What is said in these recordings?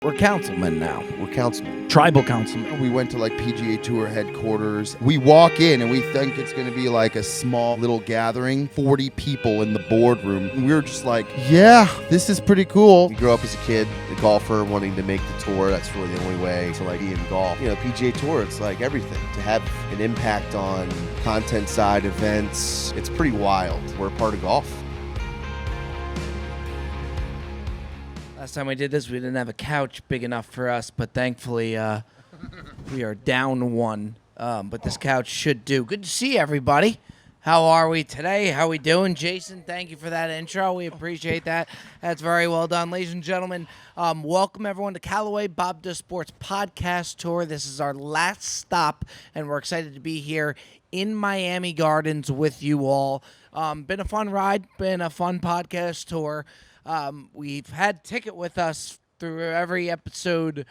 We're councilmen now. We're councilmen. Tribal councilmen. We went to like PGA Tour headquarters. We walk in and we think it's going to be like a small little gathering, 40 people in the boardroom. And we were just like, yeah, this is pretty cool. You grew up as a kid, a golfer, wanting to make the tour. That's really the only way to like be in golf. You know, PGA Tour, it's like everything. To have an impact on content side events, it's pretty wild. We're a part of golf. Last time we did this, we didn't have a couch big enough for us, but thankfully we are down one. But this couch should do. Good to see everybody. How are we today? How we doing? Jason, thank you for that intro. We appreciate that. That's very well done. Ladies and gentlemen, welcome everyone to Callaway Bob Does Sports Podcast Tour. This is our last stop, and we're excited to be here in Miami Gardens with you all. Been a fun ride, been a fun podcast tour. We've had Ticket with us through every episode,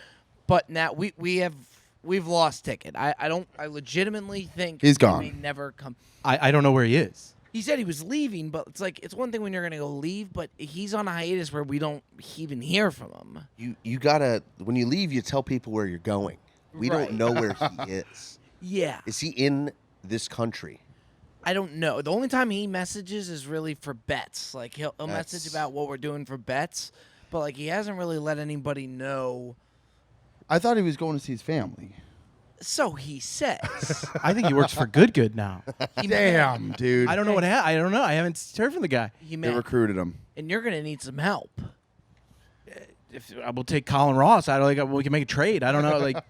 but now we've lost Ticket. I legitimately think He's gone. He may never come. I don't know where he is. He said he was leaving, but it's like it's one thing when you're gonna go leave, but he's on a hiatus where we don't even hear from him. You gotta, when you leave, you tell people where you're going. We Right. don't know where he is. Yeah, Is he in this country? I don't know. The only time he messages is really for bets. Like he'll That's- message about what we're doing for bets, but like he hasn't really let anybody know. I thought he was going to see his family. So he says. I think he works for Good now. Damn, dude. I don't know what I don't know. I haven't heard from the guy. He They may, recruited him. and you're gonna need some help. If I will take Colin Ross, I don't think we can make a trade. I don't know. Like,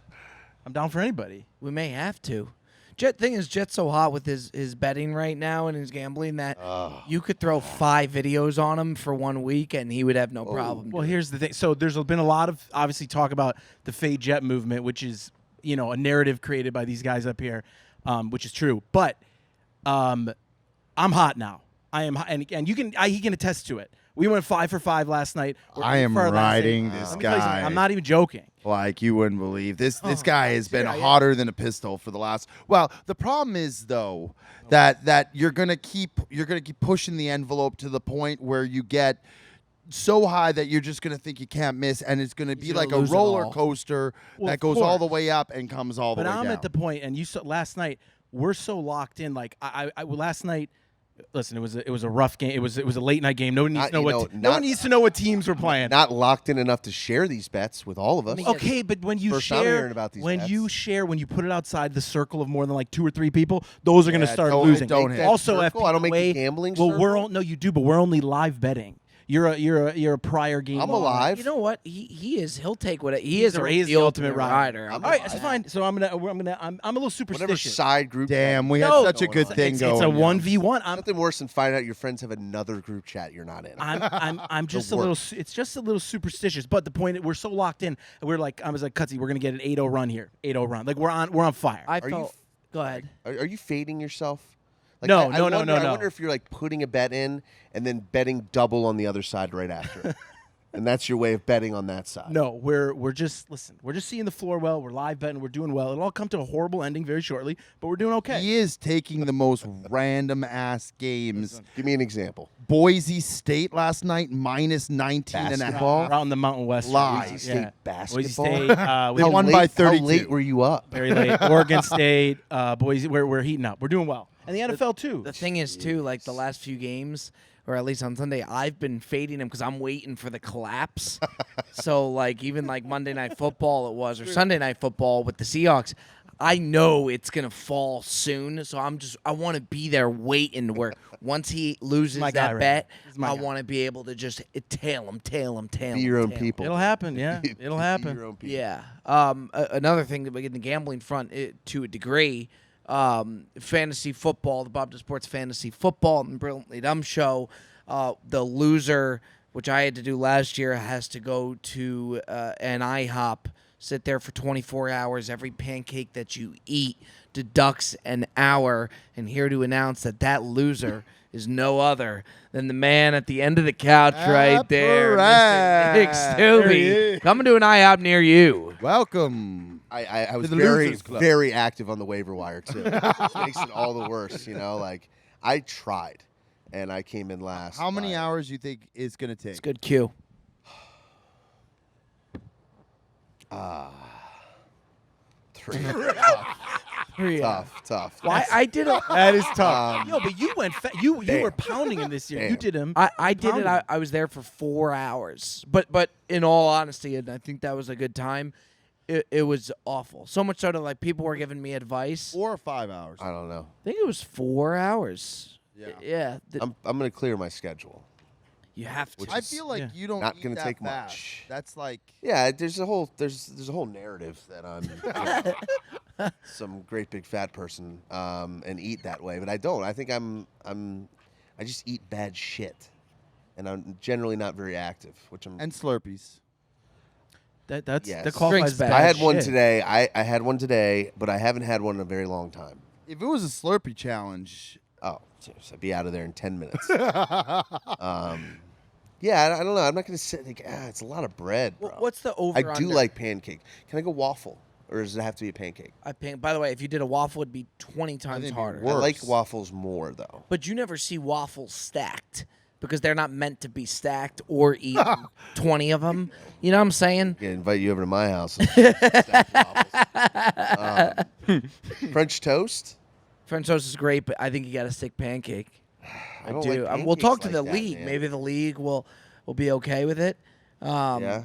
I'm down for anybody. We may have to. Jet's so hot with his betting right now and his gambling that you could throw 5 videos on him for 1 week and he would have no problem. Well, here's the thing. So there's been a lot of obviously talk about the Fade Jet movement, which is a narrative created by these guys up here, which is true. But I'm hot now. I am, and he can attest to it. We went 5 for 5 last night. I am For last riding night. this Let me tell you something. guy. I'm not even joking. Like you wouldn't believe this guy has been hotter than a pistol for the last. Well, the problem is though that you're gonna keep pushing the envelope to the point where you get so high that you're just gonna think you can't miss, and it's gonna be He's like gonna a lose it roller all. coaster Well, that of goes all the course. way up and comes all the But way I'm down. at the point, and you saw last night. We're so locked in. Like I last night. Listen, it was a rough game. It was a late night game. No one needs to know no one needs to know what teams were playing. Not locked in enough to share these bets with all of us. Okay, but when you First time share, hearing about these when bets. you put it outside the circle of more than like 2 or 3 people, those are going to Yeah, start don't- losing. don't hit. Also, Circle? I don't make the FPOA, gambling Well, circle? no, you do, but we're only live betting. You're a prior game. I'm on. alive. You know what? He is. He'll take what he He's is. the ultimate rider. I'm All right, alive. that's fine. So I'm a little Whatever superstitious. side group. Damn, chat. we had No, such a good thing it's going. a yeah. 1v1. Nothing worse than finding out your friends have another group chat you're not in. I'm just The a little. worst. It's just a little superstitious. But the point, we're so locked in. I was like, Cutsy, we're gonna get an 8-0 run here. 8-0 run. Like we're on fire. I Are you felt. Go ahead. Are you fading yourself? Like, No, I no, wonder, no. I wonder if you're like putting a bet in and then betting double on the other side right after. And that's your way of betting on that side. No, we're just seeing the floor well. We're live betting. We're doing well. It'll all come to a horrible ending very shortly, but we're doing okay. He is taking the most random ass games. Give me an example. Boise State last night minus 19 and a Basketball? half. We're out in the Mountain West. Live. Boise Yeah. State basketball. Boise State. They won by 32. How late were you up? Very late. Oregon State. Boise. We're heating up. We're doing well. And the NFL too. The thing is too, like the last few games, or at least on Sunday, I've been fading him because I'm waiting for the collapse. So like even like Monday Night Football it was, or Sunday Night Football with the Seahawks, I know it's gonna fall soon. So I want to be there waiting. Where once he loses my guy that right bet, now. He's my I guy. want to be able to just tail him. Be your own people. It'll happen. Yeah, it'll Be happen. your own people. Yeah. Another thing that in the gambling front, to a degree, fantasy football, the Bob Does Sports Fantasy Football and Brilliantly Dumb Show, the loser, which I had to do last year, has to go to an IHOP, sit there for 24 hours. Every pancake that you eat deducts an hour. And here to announce that loser is no other than the man at the end of the couch right there, Mr. Nick There he Stubbe, is. coming to an IHOP near you. Welcome. I was the very, Losers Club. very active on the waiver wire, too. Which makes it all the worse, Like, I tried, and I came in last. How many by- hours you think it's going to take? It's good cue. 3. Tough. Well, I did a. That is tough. Yo, but you went. You were pounding him this year. Damn. You did him. I did it. I was there for 4 hours. But in all honesty, and I think that was a good time. It was awful. So much so that like people were giving me advice. 4 or 5 hours. I don't know. I think it was 4 hours. Yeah. I'm going to clear my schedule. You have to. I feel like you don't Not eat gonna that take fast. much. That's like Yeah, there's a whole narrative that I'm some great big fat person and eat that way, but I don't. I think I just eat bad shit, and I'm generally not very active, which I'm. and Slurpees. That's Yes. the qualifies Drinks bad bad I had one shit. today. I had one today, but I haven't had one in a very long time. If it was a Slurpee challenge, Oh, seriously, I'd be out of there in 10 minutes. Yeah, I don't know. I'm not going to sit like, it's a lot of bread, bro. What's the over? I do like pancake. Can I go waffle? Or does it have to be a pancake? By the way, if you did a waffle, it'd be 20 times think it'd be harder. worse. I like waffles more, though. But you never see waffles stacked because they're not meant to be stacked or eaten 20 of them. You know what I'm saying? I invite you over to my house. And stack waffles. French toast? French toast is great, but I think you got to stick pancake. I don't like We'll talk to pancakes the like that, league. man. Maybe the league will be okay with it. Yeah.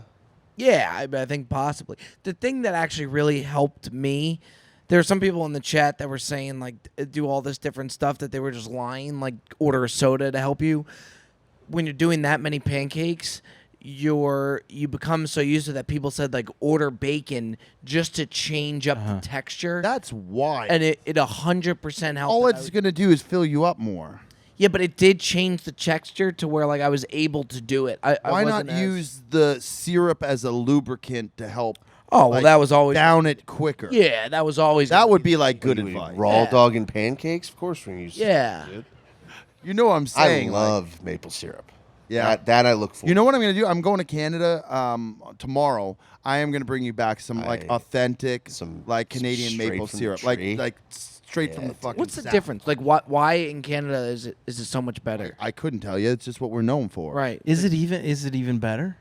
Yeah, I think possibly. The thing that actually really helped me, there are some people in the chat that were saying like do all this different stuff that they were just lying, like order a soda to help you. When you're doing that many pancakes, you become so used to that. People said like order bacon just to change up the texture. that's why. And it 100% helped. all And it's gonna do is fill you up more. yeah, but it did change the texture to where like I was able to do it. I Why not wasn't as- use the syrup as a lubricant to help? Oh, well, like, that was always down it quicker. Yeah, that was always that gonna would be- be like good What do you eat, advice. raw Yeah. dog and pancakes? Of course we're going to use Yeah. dude. You know what I'm saying? I like- love maple syrup. Yeah. That I look for. You know what I'm going to do? I'm going to Canada tomorrow. I am going to bring you back some like Aye. authentic, Some like Canadian straight maple from the syrup, tree. like straight from Yeah, the dude. fucking. What's the south. difference? Like, why in Canada is it so much better? I couldn't tell you. It's just what we're known for. Right. Is it even better?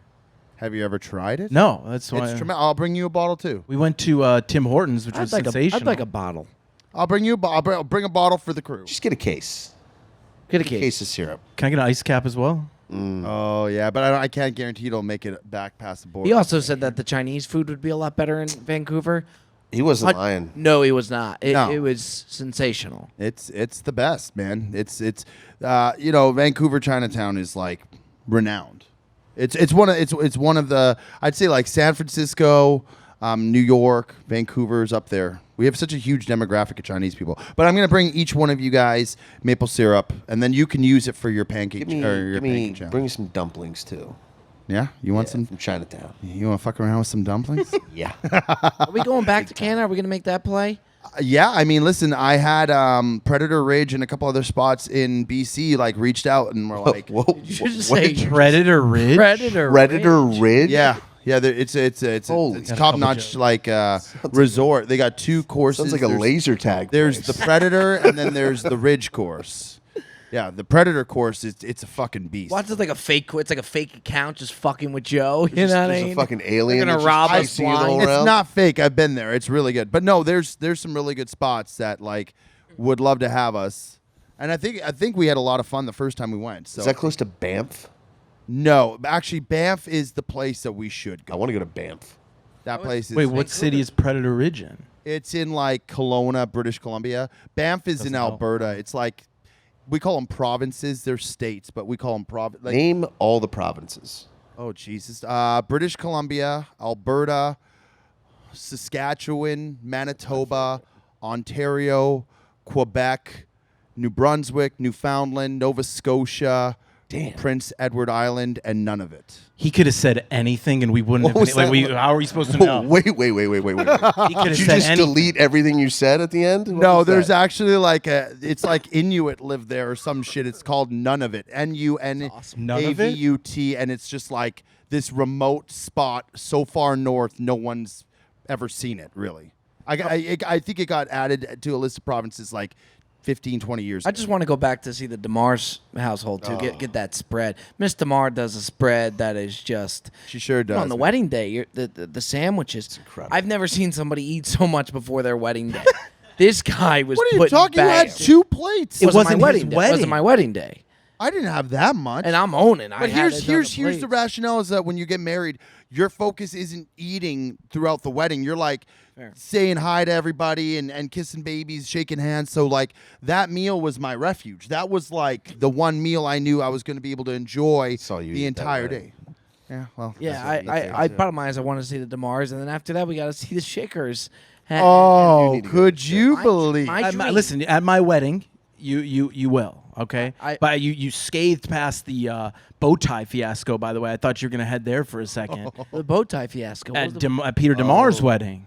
Have you ever tried it? No, that's why. It's tremendous. I'll bring you a bottle too. We went to Tim Hortons, which was sensational. I'd like a bottle. I'll bring you. I'll bring a bottle for the crew. Just get a case. Get a Case case. of syrup. Can I get an ice cap as well? Oh yeah, but I can't guarantee it'll make it back past the border. He also said that the Chinese food would be a lot better in Vancouver. He wasn't lying. No, he was not. No. It was sensational. It's the best, man. It's Vancouver Chinatown is like renowned. It's one of the, I'd say, like San Francisco, New York, Vancouver's up there. We have such a huge demographic of Chinese people. But I'm gonna bring each one of you guys maple syrup, and then you can use it for your pancake pancake challenge. Bring me some dumplings too. Yeah, you want some? From Chinatown. You want to fuck around with some dumplings? Yeah. Are we going back to Canada? Are we going to make that play? Yeah, I mean, listen, I had Predator Ridge and a couple other spots in BC like reached out and were like, Whoa. Did you just what say did you- Predator Ridge. Predator Ridge? yeah. Yeah, it's Holy it's shit. top notch like resort. They got 2 courses. Sounds like a There's- laser tag. There's place. the Predator and then there's the Ridge course. Yeah, the Predator course it's a fucking beast. What's it like a fake? It's like a fake account just fucking with Joe. You There's know what I there's mean? a fucking alien. They're gonna that's rob just us chasing you the blind. whole It's round. not fake. I've been there. It's really good. But no, there's some really good spots that like would love to have us. And I think we had a lot of fun the first time we went. So Is that close to Banff? no, actually Banff is the place that we should I go. want to go to Banff. That place is Wait, what city is Predator Ridge in? It's in like Kelowna, British Columbia. Banff is in Doesn't help. Alberta. It's like we call them provinces. They're states, but we call them like, Name all the provinces. oh Jesus. British Columbia, Alberta, Saskatchewan, Manitoba, Ontario, Quebec, New Brunswick, Newfoundland, Nova Scotia, Damn. Prince Edward Island, and none of it. He could have said anything, and we wouldn't What have. was Been, like, that? how are we supposed to know? Wait. He could Did have you said just anything. delete everything you said at the end? What No, was there's that? actually like it's like Inuit live there or some shit. It's called None of It. None of it? NUNAVUT, and it's just like this remote spot so far north, no one's ever seen it really. I think it got added to a list of provinces like 15, 20 years I ago. just want to go back to see the DeMar's household too. Get that spread. Miss DeMar does a spread that is just. She sure does. On the wedding day, the sandwiches. incredible. I've never seen somebody eat so much before their wedding day. This guy was. What are you putting talking? You had bags. 2 plates. It wasn't wasn't my his wedding day. It wasn't wedding. my wedding day, I didn't have that much. and I'm owning. I But had here's it on here's the plate. rationale is that when you get married, your focus isn't eating throughout the wedding. You're like Fair. saying hi to everybody and kissing babies, shaking hands. So like that meal was my refuge. That was like the one meal I knew I was going to be able to enjoy Saw you the eat that entire wedding. day. Yeah, well. Yeah, I bottom line is I want to see the DeMars, and then after that we got to see the Shakers. Oh, You need to go could to you my- believe? my- dream. Listen, at my wedding, you will, okay? I- But you scathed past the bow tie fiasco, by the way. I thought you were going to head there for a second. The bow tie fiasco. What was At, the- at Peter DeMar's wedding.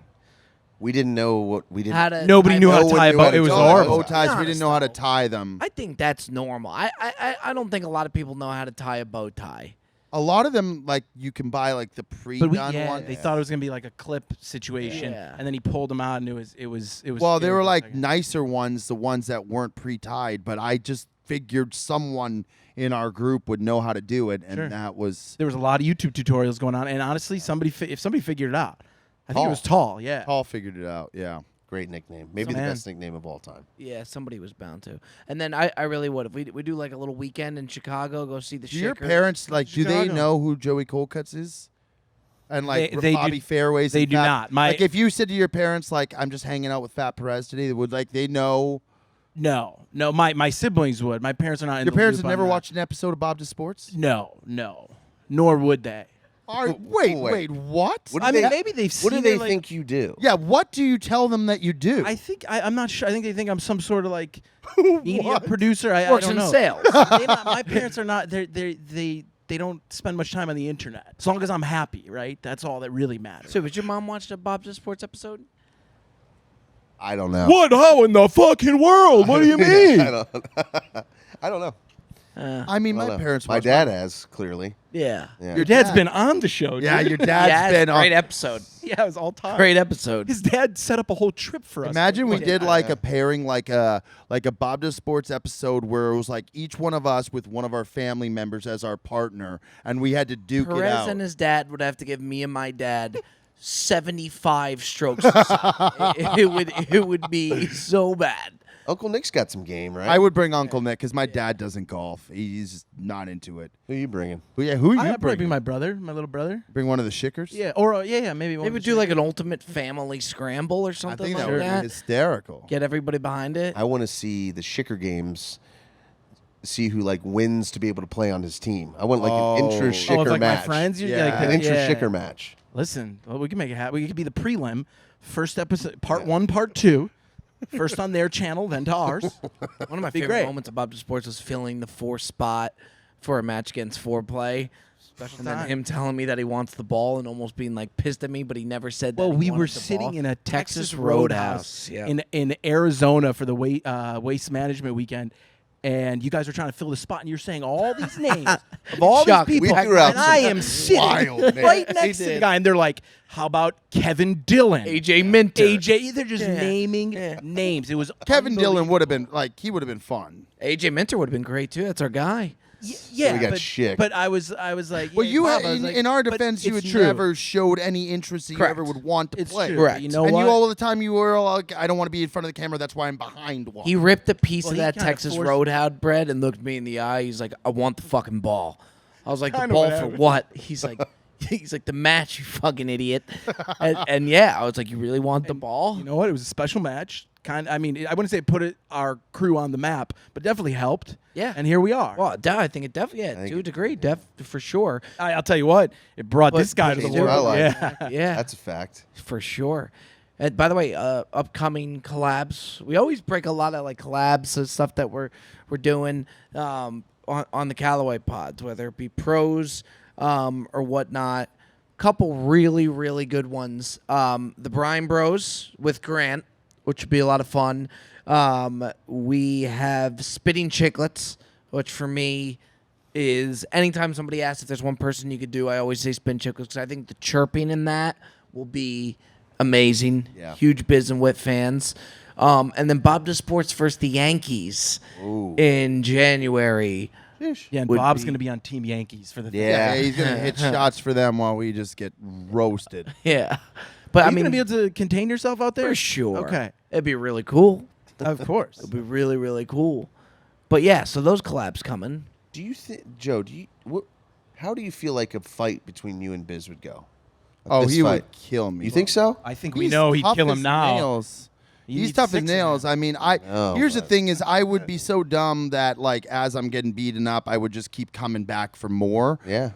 We didn't know what we didn't. how to Nobody tie knew how bow- to one tie a knew bow. how to It was tie a horrible. bow ties. We Honest, didn't know how to though. tie them. I think that's normal. I don't think a lot of people know how to tie a bow tie. A lot of them, like you can buy like the But pre-done one. they thought it was going to be like a clip situation. Yeah. And then he pulled them out, and it was. Well, they scary were for a like second. nicer ones, the ones that weren't pre-tied. But I just figured someone in our group would know how to do it, and Sure. that was There was a lot of YouTube tutorials going on, and honestly, if somebody figured it out, I think it was Tall. Yeah. Paul figured it out. Yeah. Great nickname. Maybe the Man. best nickname of all time. Yeah, somebody was bound to. And then I really would. If we do like a little weekend in Chicago, go see the Do your Shakers. parents like? Do they Chicago. know who Joey Colcuts is? And like They Bobby do- Fairways. they and do Fat- not. My- like if you said to your parents like, "I'm just hanging out with Fat Perez today," would like they know? No. My siblings would. My parents are not. In Your the parents loop have on never that. watched an episode of Bob to Sports? No. Nor would they. Wait, what? What do I mean, they- maybe they've What seen do they it, like- think you do? Yeah, what do you tell them that you do? I think I'm not sure. I think they think I'm some sort of like media What? producer. I Works don't in know. sales. My parents are not. They don't spend much time on the internet. As long as I'm happy, right? That's all that really matters. So, did your mom watch the Bob's Sports episode? I don't know. What? How in the fucking world? What do you mean? I don't know. I mean, I my don't know. parents. My watch dad has clearly. Yeah. Yeah. Your dad's dad. been on the show. Yeah, dude. your dad's yeah, been on. great episode. Yeah, it was all time. Great episode. His dad set up a whole trip for us. Imagine we Like, did like a pairing, like a Bob to Sports episode where it was like each one of us with one of our family members as our partner, and we had to duke it Perez out. and his dad would have to give me and my dad 75 strokes. it would be so bad. Uncle Nick's got some game, right? I would bring Uncle Nick because my dad doesn't golf. He's just not into it. Who you bringing? Who you I'd probably bring? bring my brother, my little brother. Bring one of the Shickers? Yeah, or maybe one. They of would the do like an ultimate family scramble or I something think like that would that. be hysterical. Get everybody behind it. I want to see the Shicker games. See who like wins to be able to play on his team. I want like an Oh. intra Oh, Shicker if, like match. my friends, Yeah. like An the, intra yeah. Shicker match. Listen, well, we can make it happen. We could be the prelim, first episode, part 1, part 2, first on their channel, then to ours. One of my Be favorite great. moments of Bob to Sports was filling the 4 spot for a match against 4Play. And then time. him telling me that he wants the ball and almost being like pissed at me, but he never said that. Well, he we were wanted the sitting ball. in a Texas Texas Roadhouse. Yeah. in Arizona for the waste management weekend, and you guys were trying to fill the spot, and you're saying all these names of all Chuck, these we people, threw out and I some am sitting wild names. right He next to the did. guy, and they're like, "How about Kevin Dillon, AJ Minter. AJ?" They're just Yeah. naming Yeah. names. It was Kevin Dillon unbelievable. would have been like he would have been fun. AJ Minter would have been great too. That's our guy. Yeah, we got but, Schick. but I was like, Well, yeah, you Bob, had, I was like, in our but defense, you it's had true. never showed any interest that you Correct. ever would want to It's play. true. Correct. You know and what? you all the time you were like, I don't want to be in front of the camera. That's why I'm behind one. He ripped a piece Well, of he that kinda Texas forced- Roadhouse bread and looked me in the eye. He's like, "I want the fucking ball." I was like, "The Kinda ball what for happened. what?" He's like, the match, you fucking idiot." and yeah, I was like, "You really want the ball?" You know what? It was a special match. I mean, I wouldn't say it put our crew on the map, but definitely helped. Yeah. And here we are. Well, I think it definitely, yeah, think to a it- degree, for sure. I'll tell you what, it brought But- this guy but to the it's world. I like Yeah. Yeah, That's a fact. for sure. And by the way, upcoming collabs. We always break a lot of like collabs and stuff that we're doing on the Callaway pods, whether it be pros or whatnot. Couple really, really good ones. The Brine Bros with Grant, which would be a lot of fun. We have Spitting Chicklets, which for me is anytime somebody asks if there's one person you could do, I always say Spin Chicklets because I think the chirping in that will be amazing. Yeah. Huge Biz and Wit fans. And then Bob does sports versus the Yankees in January. Yeah, and would Bob's be- going to be on Team Yankees for the Yeah. Yeah, he's gonna hit shots for them while we just get roasted. Yeah, but Are I you mean, going to be able to contain yourself out there? for sure. Okay. It'd be really cool. Of course. It'd be really, really cool. But yeah, so those collabs coming. Do you think, Joe? How do you feel like a fight between you and Biz would go? Oh, This he fight. would kill me. You think so? I think we He's know he'd tough kill as him now. nails. You He's need tough as 6 of nails. them. I mean, here's the thing: is I would be so dumb that like as I'm getting beaten up, I would just keep coming back for more. Yeah.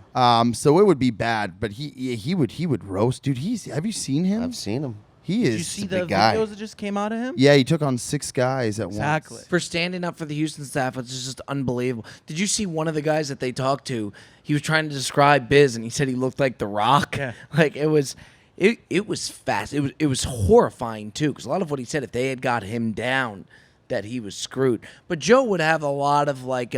So it would be bad. But he would roast, dude. Have you seen him? I've seen him. He Did is. you see a the big guy. videos that just came out of him? Yeah, he took on 6 guys at Exactly. once. For standing up for the Houston staff, it's just unbelievable. Did you see one of the guys that they talked to? He was trying to describe Biz, and he said he looked like The Rock. Yeah. Like it was fast. It was horrifying too, because a lot of what he said, if they had got him down, that he was screwed. But Joe would have a lot of like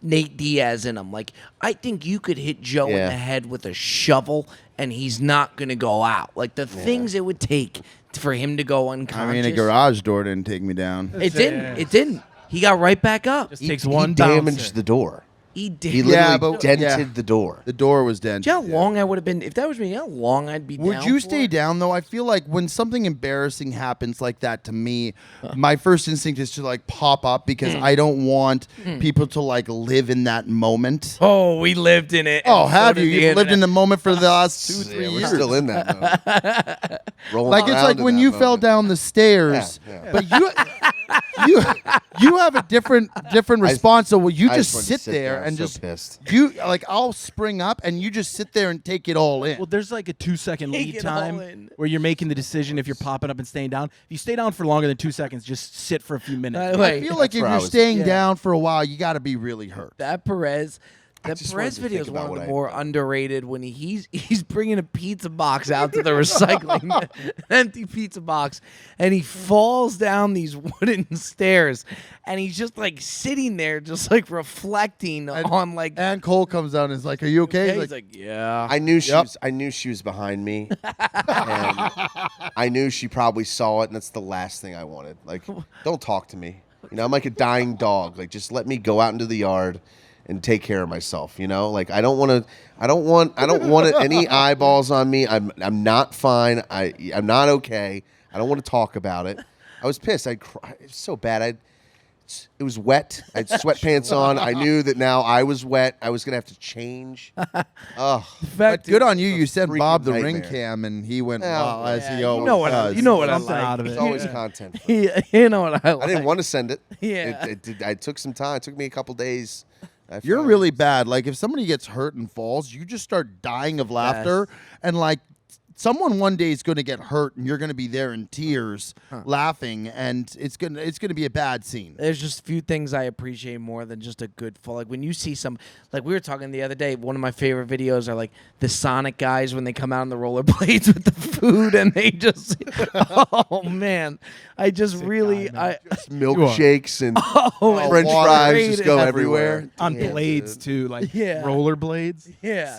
Nate Diaz in him. Like I think you could hit Joe in Yeah. the head with a shovel, and he's not gonna go out. Like the things it would take for him to go I unconscious. mean, a garage door didn't take me down. It didn't. It didn't. He got right back up. Just He- takes he one damaged bouncer. the door. He did. He literally Yeah, but- dented yeah. the door. The door was dented. Do you know how long I would have been if that was me? You know how long I'd be. Would down you for stay it? down though? I feel like when something embarrassing happens like that to me, my first instinct is to like pop up because I don't want people to like live in that moment. Oh, we lived in it. Oh, and so have did you? the You've lived in internet. the moment for the last 2-3 Yeah, we're years. still in that mode. Rolling Like it's around like in when that you fell moment. down the stairs, Yeah. but you have a different response. So you I just wanted to sit there I was and so just pissed. you like I'll spring up and you just sit there and take it all in. Well, there's like a 2-second Take lead it all time in. where you're making the decision if you're popping up and staying down. If you stay down for longer than 2 seconds, just sit for a few minutes. By the way, I feel like That's if where I you're was- staying Yeah. down for a while, you got to be really hurt. that Perez. I That just Perez wanted to video is think one about of the what more underrated when he's bringing a pizza box out to the recycling, an empty pizza box, and he falls down these wooden stairs, and he's just like sitting there, just like reflecting on like. And Cole comes down and is like, "Are you okay?" He's like, yeah. I knew she Yep. was. I knew she was behind me, and I knew she probably saw it. And that's the last thing I wanted. Like, don't talk to me. You know, I'm like a dying dog. Like, just let me go out into the yard and take care of myself. You know, like I don't want any eyeballs on me. I'm not fine. I'm not okay. I don't want to talk about it. I was pissed. It was so bad. It was wet. I had sweatpants on. I knew that now I was wet. I was gonna have to change. Ugh. But good on you. You said freaking Bob the ring nightmare. cam, and he went Oh, wow as yeah, he you always know what I- does. you know what I Something like. out of It's it. always Yeah. content. You know what I like. I didn't want to send it. Yeah. I took some time. It took me a couple days. You're really bad. Like if somebody gets hurt and falls, you just start dying of laughter, and like someone one day is going to get hurt, and you're going to be there in tears, laughing, and it's gonna be a bad scene. There's just a few things I appreciate more than just a good fall. Like when you see some, like we were talking the other day, one of my favorite videos are like the Sonic guys when they come out on the rollerblades with the food and they just, oh man, I just really, milkshakes and oh, French water fries just go everywhere. everywhere. On Damn, blades dude. too, like Yeah. rollerblades. yeah.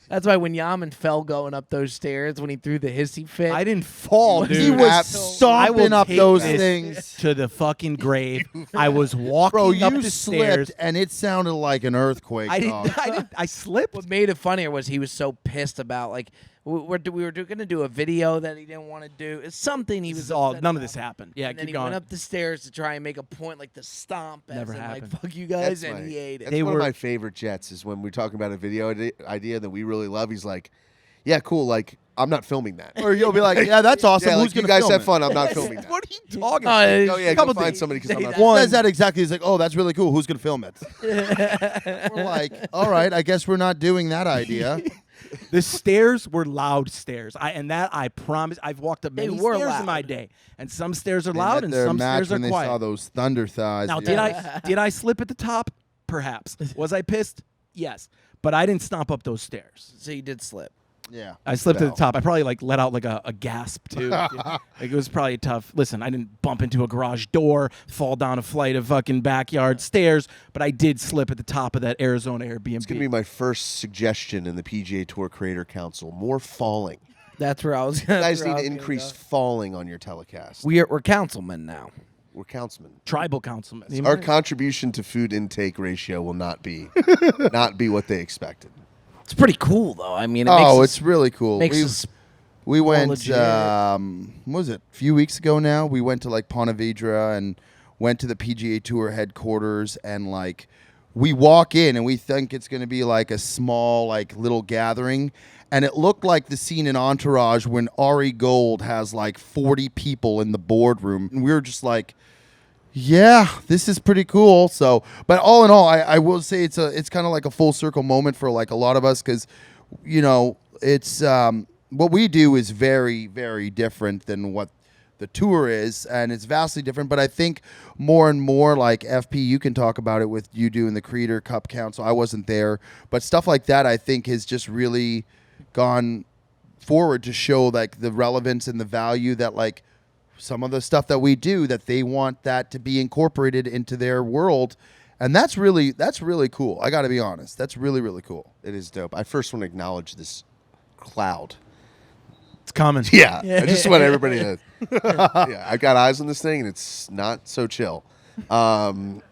That's why when Yaman fell going up those stairs when he threw the hissy fit, I didn't fall, dude. He was I stomping will up take those this things. to the fucking grave. I was walking Bro, up you the slipped, stairs. and it sounded like an earthquake. I dog. didn't. I slipped. what made it funnier was he was so pissed about like we were going to do a video that he didn't want to do. It's something he This was is all. upset None of about. this happened. Yeah, And then keep he going. went up the stairs to try and make a point, like the stomp, Never as in, like happened. "fuck you guys," That's and my- he ate it. That's They one were- of my favorite jets is when we're talking about a video idea that we really love. He's like, "Yeah, cool. Like, I'm not filming that." Or you'll be like, "Yeah, that's awesome. Yeah, Who's like, you gonna guys film have it?" fun. I'm not filming that. What are you talking Oh, about? it's Oh yeah, a go couple find things. somebody because I'm not. One- Says that exactly. He's like, "Oh, that's really cool. Who's gonna film it?" We're like, "All right, I guess we're not doing that idea." The stairs were loud stairs. I promise. I've walked up They many were stairs loud. in my day, and some stairs are They loud met and their some match stairs are when they quiet. saw those thunder thighs. Now, yeah. did I slip at the top? Perhaps. Was I pissed? Yes, but I didn't stomp up those stairs. So he did slip. Yeah. I slipped at Fell. the top. I probably like let out like a gasp too. Like it was probably tough. Listen, I didn't bump into a garage door, fall down a flight of fucking backyard stairs, but I did slip at the top of that Arizona Airbnb. It's gonna be my first suggestion in the PGA Tour Creator Council. More falling. That's where I was. You guys need to increase falling on your telecast. We're councilmen now. We're councilmen. Tribal councilmen. Our contribution to food intake ratio will not be what they expected. It's pretty cool though. I mean, it's really cool. Makes us We went, legit. what was it, a few weeks ago now? We went to like Ponte Vedra and went to the PGA Tour headquarters, and like we walk in and we think it's going to be like a small like little gathering, and it looked like the scene in Entourage when Ari Gold has like 40 people in the boardroom, and we were just like, yeah, this is pretty cool. So, but all in all, I will say it's kind of like a full circle moment for like a lot of us, because, you know, it's what we do is very, very different than what the tour is, and it's vastly different. But I think more and more, like FP, you can talk about it with you doing the Creator Cup Council. I wasn't there, but stuff like that I think has just really gone forward to show like the relevance and the value that like some of the stuff that we do, that they want that to be incorporated into their world. And that's really cool. I got to be honest. That's really, really cool. It is dope. I first want to acknowledge this cloud. It's coming. Yeah. I just want everybody to. Yeah, I got eyes on this thing, and it's not so chill. But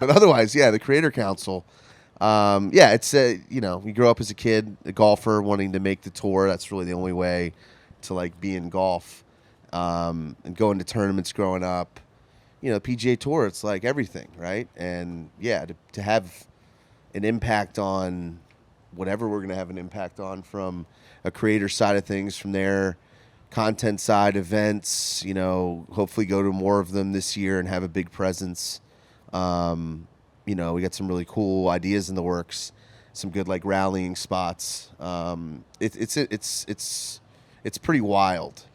otherwise, yeah, the Creator Council. Yeah, it's you know, you grow up as a kid, a golfer, wanting to make the tour. That's really the only way to like be in golf, and going to tournaments growing up. You know, PGA Tour, it's like everything, right? And yeah, to have an impact on whatever we're going to have an impact on from a creator side of things, from their content side, events, you know, hopefully go to more of them this year and have a big presence. You know, we got some really cool ideas in the works, some good like rallying spots. It's pretty wild.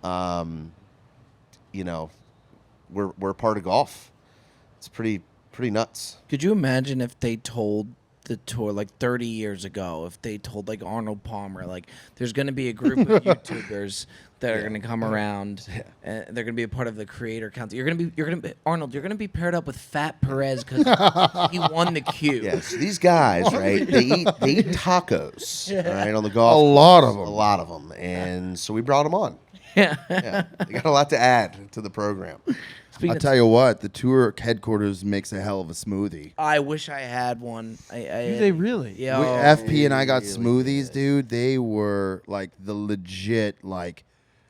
You know, we're a part of golf. It's pretty nuts. Could you imagine if they told the tour like 30 years ago, if they told like Arnold Palmer, like there's going to be a group of YouTubers that are going to come around, and they're going to be a part of the Creator Council. You're going to be Arnold. You're going to be paired up with Fat Perez because he won the Q. Yes, these guys, right? They eat tacos, right, on the golf. A lot of them, and so we brought them on. Yeah. Yeah, they got a lot to add to the program. I'll tell you what, the tour headquarters makes a hell of a smoothie. I wish I had one. Do they really? Yeah. FP and I got smoothies, dude. They were like the legit, like,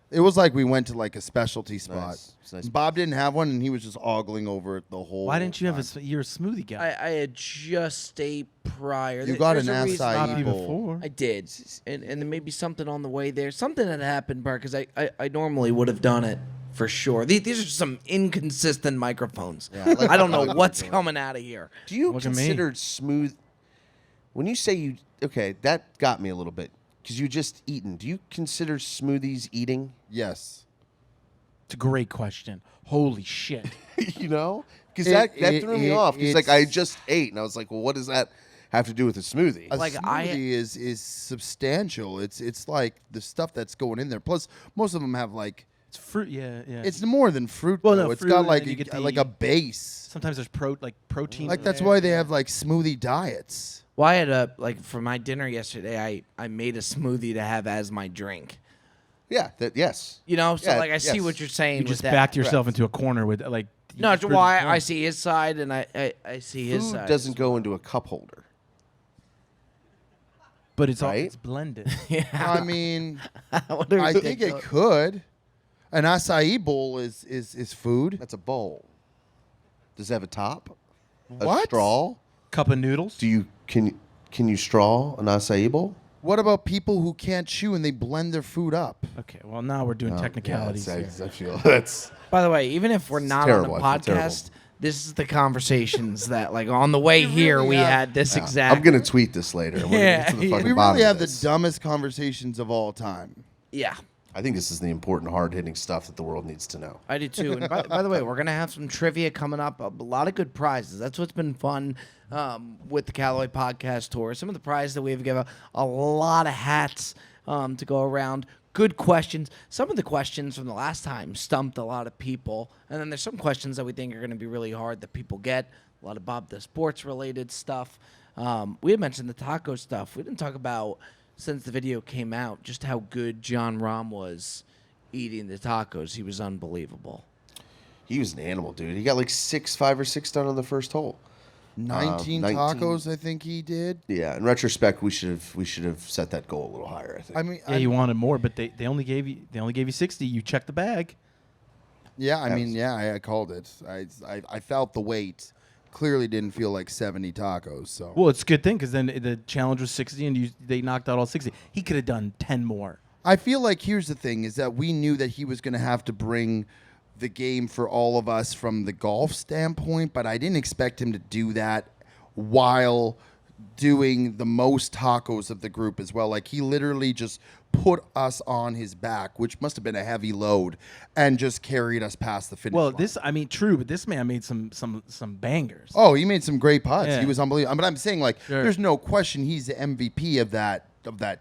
it was like we went to like a specialty spot. Nice. Bob didn't have one, and he was just ogling over it the whole Why didn't you time. you're a smoothie guy? I had just a prior. You got There's an a reason acai why- bowl. before. I did, and there may be something on the way there. Something had happened, Bart, because I normally would have done it for sure. These are some inconsistent microphones. Yeah, I don't know what's coming out of here. Do you Look at me. consider smooth? When you say you, okay, that got me a little bit because you just eaten. Do you consider smoothies eating? Yes. It's a great question. Holy shit. You know, because It- that threw me it- off. Because like I it's- just ate, and I was like, well, what does that have to do with a smoothie? A Like, smoothie is substantial. It's like the stuff that's going in there. Plus, most of them have like, It's fruit. Yeah. it's more than fruit. Well, though. no, It's fruit, got and like then you get like the- a base. Sometimes there's protein. Like in that's there. why they have like smoothie diets. Well, I had like for my dinner yesterday, I made a smoothie to have as my drink. Yeah. Yes. You know, so Yeah, like I see yes. what you're saying. You with just that. backed yourself into a corner with like. you No, just it's proved why your point. I see his side and I see his Food side. doesn't go into a cup holder. But it's all Right? it's blended. I mean, What are we I thinking? think it could. An acai bowl is food. That's a bowl. Does it have a top? A What? straw? Cup of noodles. Can you straw an acai bowl? What about people who can't chew and they blend their food up? Okay, well now we're doing technicalities Yeah, here. I feel that's By the way, even if we're not terrible. on I the feel terrible. podcast, this is the conversations that, like, on the way here, really we have- had this exact. I'm gonna tweet this later. We're gonna get to the Yeah. fucking We bottom really of have the this. dumbest conversations of all time. Yeah, I think this is the important, hard-hitting stuff that the world needs to know. I do too. And by the way, we're gonna have some trivia coming up. A lot of good prizes. That's what's been fun with the Callaway Podcast Tour. Some of the prizes that we've given, a lot of hats to go around. Good questions. Some of the questions from the last time stumped a lot of people, and then there's some questions that we think are going to be really hard that people get. A lot of Bob the Sports related stuff. We had mentioned the taco stuff. We didn't talk about since the video came out, just how good John Rahm was eating the tacos. He was unbelievable. He was an animal, dude. He got like 5 or 6 done on the first hole. 19 tacos, I think he did. Yeah, in retrospect, we should have set that goal a little higher. I think. I mean, Yeah, you wanted more, but they only gave you 60. You checked the bag. yeah, I called it. I felt the weight. Clearly didn't feel like 70 tacos. So Well, it's a good thing because then the challenge was 60, and they knocked out all 60. He could have done 10 more. I feel like here's the thing: is that we knew that he was going to have to bring the game for all of us from the golf standpoint, but I didn't expect him to do that while doing the most tacos of the group as well. Like, he literally just put us on his back, which must have been a heavy load, and just carried us past the finish line. True, but this man made some bangers. Oh, he made some great putts. Yeah. He was unbelievable. But I'm saying, like, Sure. there's no question he's the MVP of that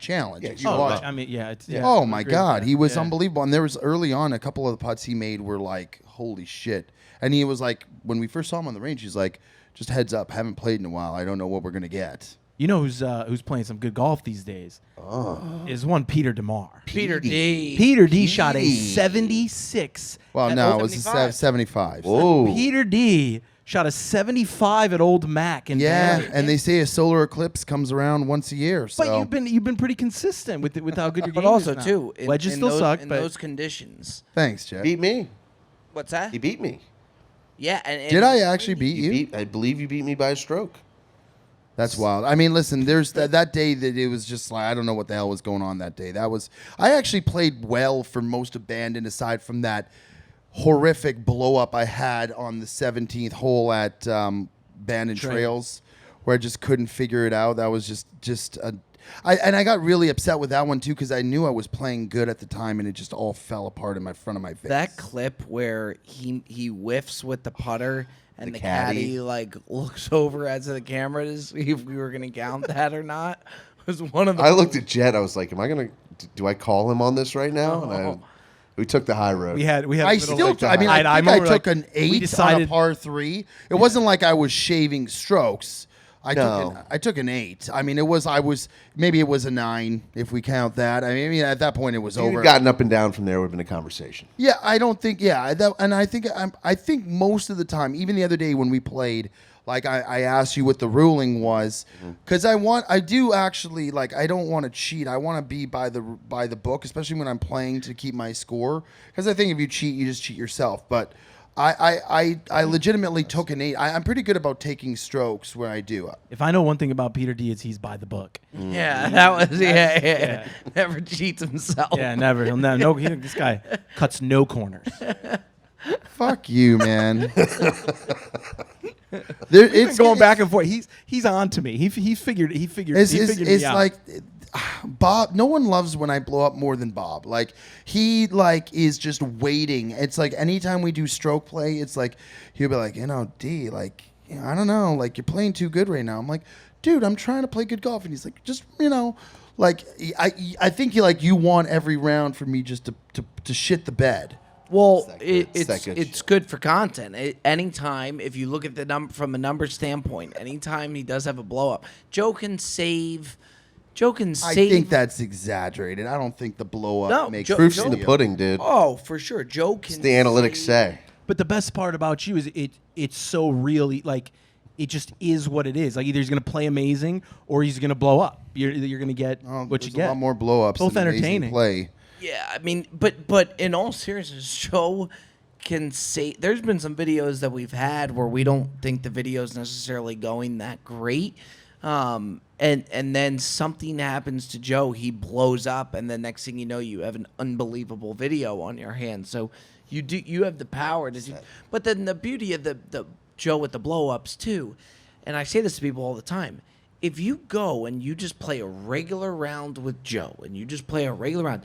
challenge. Yeah, If you sure. watch- I my agree with God, that. he was Yeah. unbelievable. And there was early on a couple of the putts he made were like, holy shit. And he was like, when we first saw him on the range, he's like, just heads up, haven't played in a while. I don't know what we're gonna get. You know who's playing some good golf these days? Is one Peter DeMar. Peter D. Peter D shot a 76. Well, at no, Old- it was a 75. Whoa. Peter D shot a 75 at Old Mac. And Yeah, and they say a solar eclipse comes around once a year. So But you've been pretty consistent with how good your game But also, is now. too, Wedges still those, suck, in but those conditions. thanks, Jeff. Beat me. What's that? He beat me. Yeah. And Did I actually beat you? I believe you beat me by a stroke. That's wild. I mean, listen, there's that day that it was just like, I don't know what the hell was going on that day. I actually played well for most of Bandon, aside from that horrific blow up I had on the 17th hole at Bandon Trails, where I just couldn't figure it out. That was just I got really upset with that one too, because I knew I was playing good at the time, and it just all fell apart in front of my face. That clip where he whiffs with the putter and the caddy like looks over at the camera to see if we were gonna count that or not was one of the. I looked at Jet. I was like, do I call him on this right now? And we took the high road. we had. I took an 8 on a par 3. It wasn't like I was shaving strokes. I took an 8. I mean, maybe it was a 9 if we count that. I mean, at that point it was If you'd over. gotten up and down from there, would have been a conversation. Yeah, I don't think. Yeah, and I think most of the time, even the other day when we played, like I asked you what the ruling was, because I do actually, like, I don't want to cheat. I want to be by the book, especially when I'm playing to keep my score. Because I think if you cheat, you just cheat yourself. But I legitimately took an 8. I'm pretty good about taking strokes where I do. If I know one thing about Peter D, it's he's by the book. Yeah, that was yeah. Never cheats himself. Yeah, never. This guy cuts no corners. Fuck you, man. It's going back and forth. He's on to me. He figured It's me out. like Bob. No one loves when I blow up more than Bob. Like, he is just waiting. It's like anytime we do stroke play, it's like he'll be like, D, like, I don't know, like, you're playing too good right now. I'm like, dude, I'm trying to play good golf, and he's like, just like, I think you want every round for me just to shit the bed. Well, It's it's good for content. Anytime, if you look at the from a number standpoint, anytime he does have a blow up, Joe can save. I think that's exaggerated. I don't think the blow up makes Proof's in the pudding, dude. Oh, for sure, Joe can. It's the analytics say. But the best part about you is it's so really, like, it just is what it is. Like, either he's going to play amazing or he's going to blow up. You're going to get what you get. A lot more blow ups. Both than amazing entertaining. Play. Yeah, I mean, but in all seriousness, Joe can say there's been some videos that we've had where we don't think the video's necessarily going that great. And then something happens to Joe, he blows up, and the next thing you know, you have an unbelievable video on your hands. So you have the power to do. But then the beauty of the Joe with the blow ups too, and I say this to people all the time. If you go and you just play a regular round with Joe, and you just play a regular round,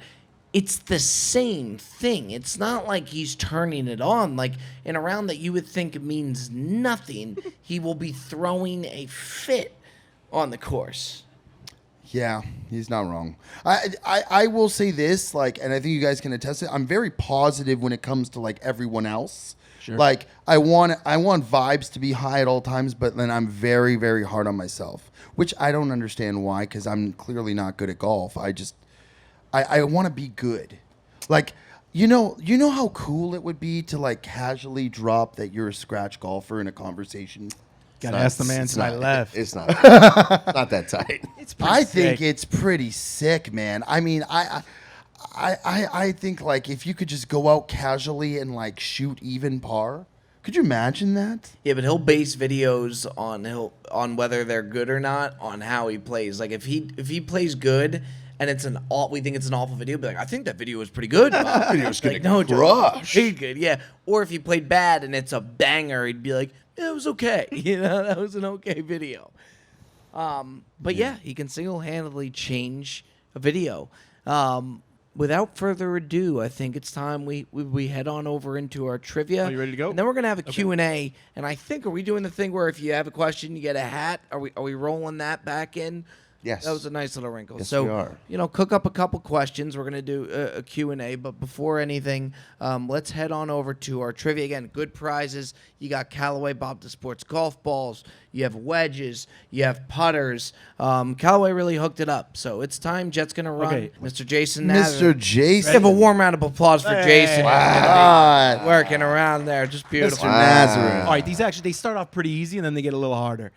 it's the same thing. It's not like he's turning it on. Like, in a round that you would think means nothing, he will be throwing a fit on the course. Yeah, he's not wrong. I will say this, like, and I think you guys can attest it. I'm very positive when it comes to, like, everyone else. Sure. Like I want vibes to be high at all times, but then I'm very, very hard on myself, which I don't understand why, because I'm clearly not good at golf. I want to be good. Like, you know how cool it would be to like casually drop that you're a scratch golfer in a conversation. Gotta ask the man to my left. It's not. Not that tight. It's pretty I think sick. it's pretty sick, man. I mean, I think like if you could just go out casually and like shoot even par. Could you imagine that? Yeah, but he'll base videos on whether they're good or not on how he plays. Like if he plays good and we think it's an awful video, be like, I think that video was pretty good. Bob. Video was like, gonna crush. Pretty good, yeah. Or if he played bad and it's a banger, he'd be like, yeah, it was okay. That was an okay video. But yeah, he can single-handedly change a video. Without further ado, I think it's time we head on over into our trivia. Are you ready to go? And then we're gonna have a Q&A. And I think, are we doing the thing where if you have a question, you get a hat? Are we rolling that back in? Yes. That was a nice little wrinkle. Yes, so, we are. cook up a couple questions. We're going to do a Q&A. But before anything, let's head on over to our trivia. Again, good prizes. You got Callaway Bob the Sports golf balls. You have wedges. You have putters. Callaway really hooked it up. So it's time. Jet's going to run. Okay. Mr. Jason Mr. Natter. Jason. Give a warm round of applause for Jason. God. Working around there. Just beautiful. Mr. Nazareth. All right, these actually they start off pretty easy and then they get a little harder.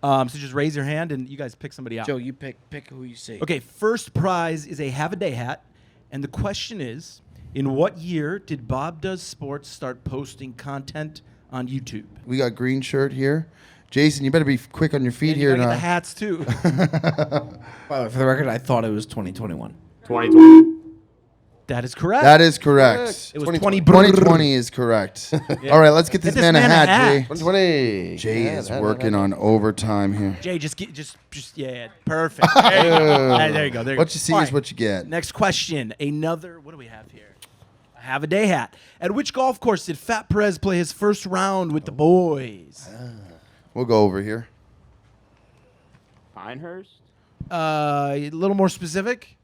So just raise your hand and you guys pick somebody out. Joe, you pick who you see. Okay, first prize is a Have a Day hat, and the question is, in what year did Bob Does Sports start posting content on YouTube? We got green shirt here. Jason, you better be quick on your feet And here. you gotta get now. the hats too. By the way, for the record, I thought it was 2021. 2020. That is correct. That is correct. It was 20. 2020 is correct. All right, let's get this, Get man a hat, Jay. 2020. Jay Yeah, is that- working that- on overtime here. Jay, just yeah, perfect. There you go. There you go. There you What go. you see All is right, what you get. Next question. What do we have here? A Have a Day hat. At which golf course did Fat Perez play his first round with the boys? We'll go over here. Pinehurst. A little more specific.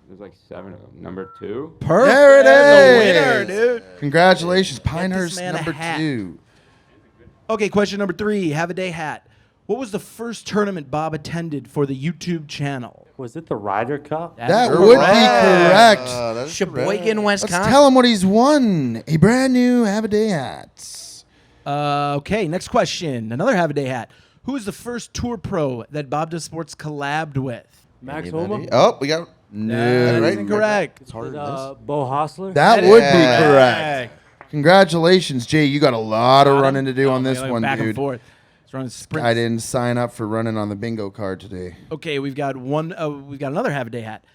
There's like 7 of them. Number 2. Perfect. There it The is. winner, dude. Congratulations, Pinehurst man a number hat. 2. Okay, question number 3. Have a Day hat. What was the first tournament Bob attended for the YouTube channel? Was it the Ryder Cup? That is would be correct. correct. That is Sheboygan, correct. Wisconsin. Let's tell him what he's won. A brand new Have a Day hat. Okay, next question. Another Have a Day hat. Who is the first tour pro that Bob Does Sports collabed with? Max Anybody? Homa? Oh, we got. No. right? Incorrect. It's harder Did, than this. Bo Hostler? That would be Yeah. correct. Congratulations, Jay. You got a lot of running to do on this Like one, back dude. and forth. It's running sprints. I didn't sign up for running on the bingo card today. Okay, we've got another Have a Day hat.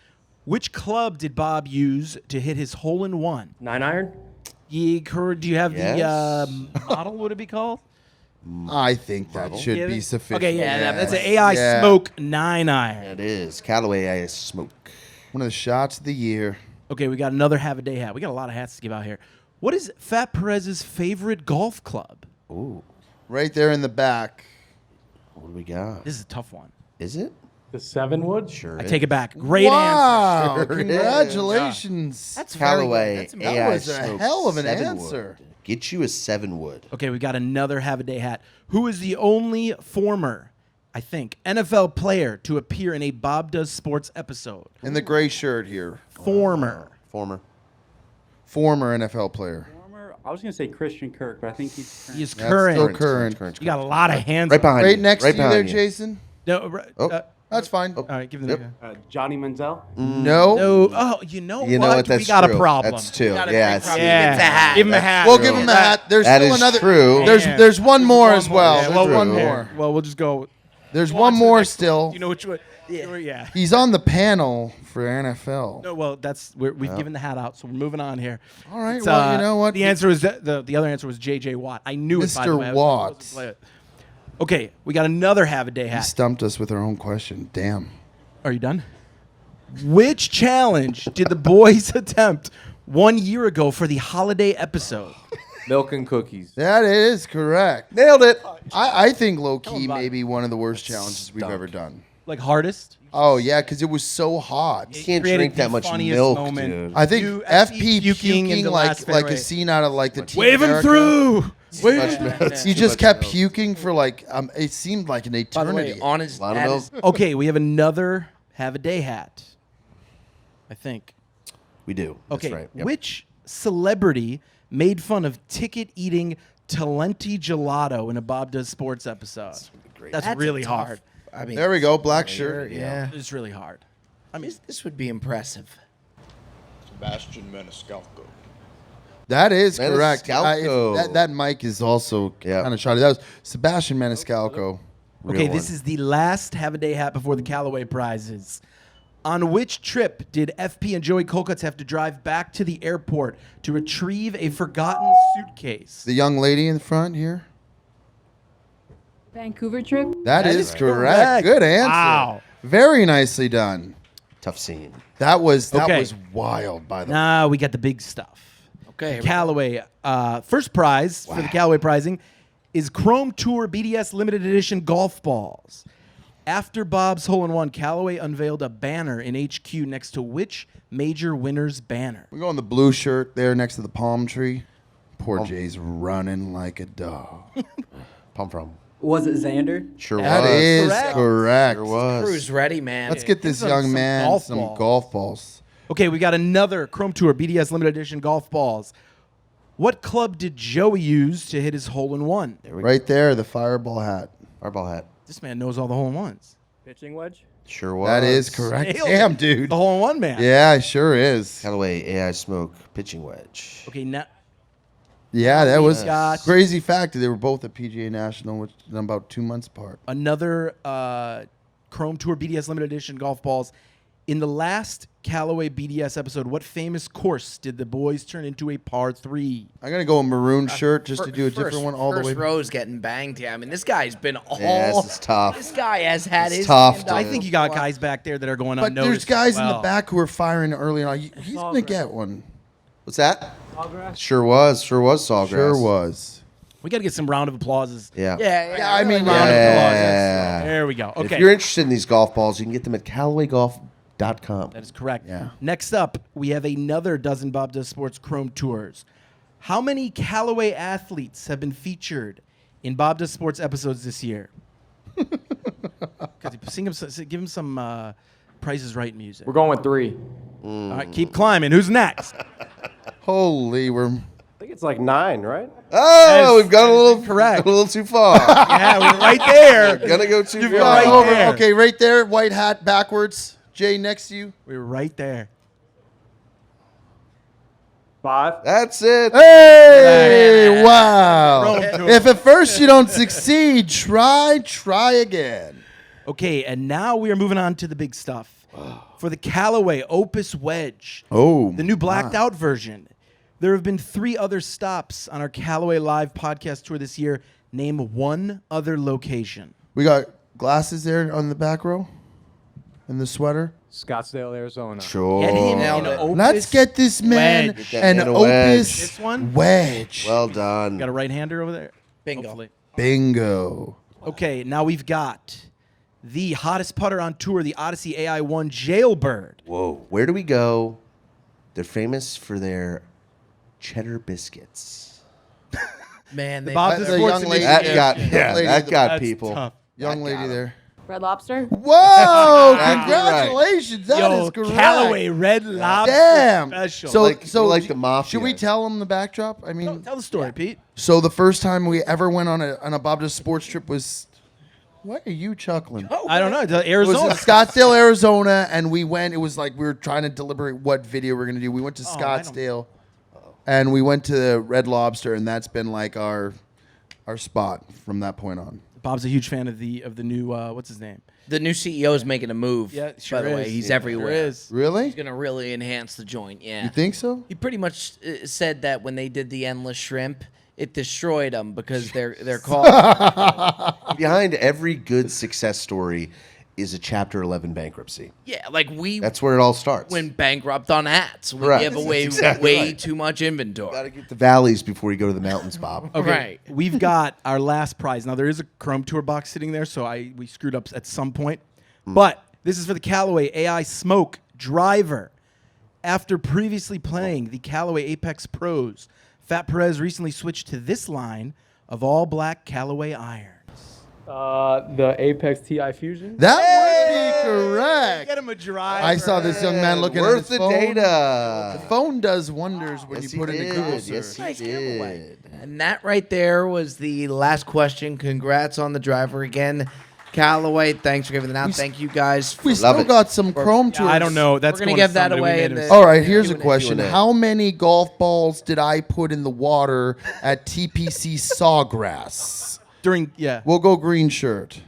Which club did Bob use to hit his hole-in-one? 9-iron? Do you have Yes. the model? Would it be called? I think that should Yeah, be sufficient. Okay, yeah, that's an Yes. AI Yeah. Smoke 9-iron. It is. Callaway Ice Smoke. One of the shots of the year. Okay, we got another Have a Day hat. We got a lot of hats to give out here. What is Fat Perez's favorite golf club? Ooh. Right there in the back. What do we got? This is a tough one. Is it? The 7-wood? Sure. I take it back. Great answer. Wow! Sure is. Congratulations. That's very Callaway good. That AI was a Smoke hell of an 7-wood. answer. Get you a 7-wood. Okay, we got another Have a Day hat. Who is the only former, I think, NFL player to appear in a Bob Does Sports episode? In the gray shirt here. Former. Former. Former NFL player. Former? I was going to say Christian Kirk, but I think he's He is That's current. still current. You got a lot of hands. Right behind Right you. next right to you there, behind Jason. No, Oh. That's fine. all right, give them Yep. the. Johnny Manziel. No. No, oh, you know You what? know what? That's we got true. a problem. That's two. got a Yeah. great it's- problem. Yeah, It's a hat. give him a hat. We'll give him that. There's That still is another. true. There's one more as well. Yeah, There's well, one true. more. Well, we'll just go. There's on one to the more next- still. You know which one? Yeah. He's on the panel for NFL. No, well, we've given the hat out, so we're moving on here. All right. It's, Well, you know what? The answer was the other answer was J.J. Watt. I knew it. By the Mr. way. I was Watt. supposed to play it. Okay, we got another Have a Day He hat. stumped us with our own question. Damn. Are you done? Which challenge did the boys attempt 1 year ago for the holiday episode? Milk and cookies. That is correct. Nailed it. I think low key about may it. be one of the worst challenges we've ever done. Like hardest? Oh yeah, because it was so hot. You can't created drink that the much funniest milk, moment. dude. I think You FP puking puking in the last like fairway. a scene out of like the Team Wave him America. through. He just kept puking for like it seemed like an By the way, eternity. on his, A lot of at milk. his- Okay, we have another have a day hat. I think. We do. That's Okay, right. Yep. which celebrity made fun of ticket-eating Talenti Gelato in a Bob Does Sports episode? Great. That's That's really tough. hard. I mean, There we go, black shirt. Yeah, It's really hard. I mean, this would be impressive. Sebastian Maniscalco. That is Maniscalco. correct. That mic is also Yeah. kind of shoddy. That was Sebastian Maniscalco. okay, Real this one. is the last have a day hat before the Callaway prizes. On which trip did FP and Joey Colcuts have to drive back to the airport to retrieve a forgotten suitcase? The young lady in the front here. Vancouver trip. That is correct. correct. Good answer. Wow. Very nicely done. Tough scene. That was Okay. wild, by the way. Nah, we got the big stuff. Okay, here we go. Callaway, first prize for the Callaway prizing is Chrome Tour BDS Limited Edition golf balls. After Bob's hole-in-one, Callaway unveiled a banner in HQ next to which major winner's banner? We go on the blue shirt there next to the palm tree. Poor Jay's running like a dog. Pump from. Was it Xander? Sure That was. is correct. correct. Sure was. Crew's ready, man. Let's get this Give them young some man golf some balls. golf balls. Okay, we got another Chrome Tour BDS Limited Edition golf balls. What club did Joey use to hit his hole-in-one? Right there, the fireball hat. Fireball hat. This man knows all the hole-in-ones. Pitching wedge? Sure was. That is correct. Nailed Damn, it. dude. The hole-in-one man. Yeah, it sure is. Callaway AI Smoke pitching wedge. Okay, now Yeah, that was got- crazy fact. They were both at PGA National, which is about 2 months apart. another Chrome Tour BDS Limited Edition golf balls. In the last Callaway BDS episode, what famous course did the boys turn into a par 3? I'm gonna go a maroon shirt just to do a First- different one all the way. First row's getting banged here. I mean, this guy's been all. Yeah, this is tough. This guy has had It's his. tough, hand dude. I up think you got for- guys back there that are going But unnoticed. there's guys as in the well. back who are firing early on. He's gonna get one. What's that? Sure was. Sure was Sawgrass. Sure was. We got to get some round of applauses. Yeah. Yeah, I mean, Round of Yeah. applause. There we go. If Okay. you're interested in these golf balls, you can get them at CallawayGolf.com. That is correct. Yeah. Next up, we have another dozen Bob Does Sports Chrome Tours. How many Callaway athletes have been featured in Bob Does Sports episodes this year? Give him some Price is Right music. We're going with 3. All right, keep climbing. Who's next? Holy, we're I think it's like 9, right? Oh, we've gone a little correct. a little too far. Yeah, we're right there. Gonna go too far. right over. there. Okay, right there, white hat backwards. Jay next to you. We're right there. 5. That's it. Hey, wow. Chrome Tour. If at first you don't succeed, try again. Okay, and now we are moving on to the big stuff. For the Callaway Opus Wedge, Oh, the new blacked out version. There have been 3 other stops on our Callaway Live podcast tour this year. Name one other location. We got glasses there on the back row, and the sweater. Scottsdale, Arizona. Sure. Get him Nailed an it. Opus Let's get this man wedge. Get an that wedge. Opus This one? wedge. Well done. Got a right-hander over there? Bingo. Hopefully. Bingo. Okay, now we've got the hottest putter on tour, the Odyssey AI1 Jailbird. Whoa. Where do we go? They're famous for their cheddar biscuits. Man, they Bob The Does young Sports lady- That Edition. got lady that at got That's people. tough. Young lady there. Red Lobster. Whoa! That's Congratulations. That is Yo, correct. Callaway Red Lobster Damn. Special. So, Like- like the mafia. Should we tell them the backdrop? I mean, Tell the story, Pete. so the first time we ever went on a Bob Does Sports trip was. Why are you chuckling? I don't know. It was Arizona. in Scottsdale, Arizona, and we went. It was like we were trying to deliberate what video we're gonna do. We went to Oh, I don't- Scottsdale, and we went to the Red Lobster, and that's been like our spot from that point on. Bob's a huge fan of the new what's his name? The new CEO is making a move. Yeah, sure by the way, is. he's Yeah, everywhere. Sure is. Really? He's gonna really enhance the joint. Yeah. You think so? He pretty much said that when they did the endless shrimp, it destroyed them because they're called. Behind every good success story is a Chapter 11 bankruptcy. Yeah, like we That's where it all starts. went bankrupt on hats. We Correct. give away That's exactly way right. too much inventory. Got to get the valleys before you go to the mountains, Bob. Okay, Right. we've got our last prize. Now there is a Chrome Tour box sitting there, so we screwed up at some point. But This is for the Callaway AI Smoke Driver. After previously playing the Callaway Apex Pros, Fat Perez recently switched to this line of all black Callaway irons. The Apex TI Fusion. That would be correct. Get him a driver. I saw this young man looking at Worth his the phone. data. The phone does wonders when Yes, you put he in the did. Google Yes, search. he Nice did. giveaway. And that right there was the last question. Congrats on the driver again. Callaway, thanks for giving it out. Thank you guys. We Love still it. got some Chrome tools. I don't know. That's We're gonna going give that somebody. We away made in a the- All right, here's a Q&A. question. Q&A. How many golf balls did I put in the water at TPC Sawgrass? We'll go green shirt.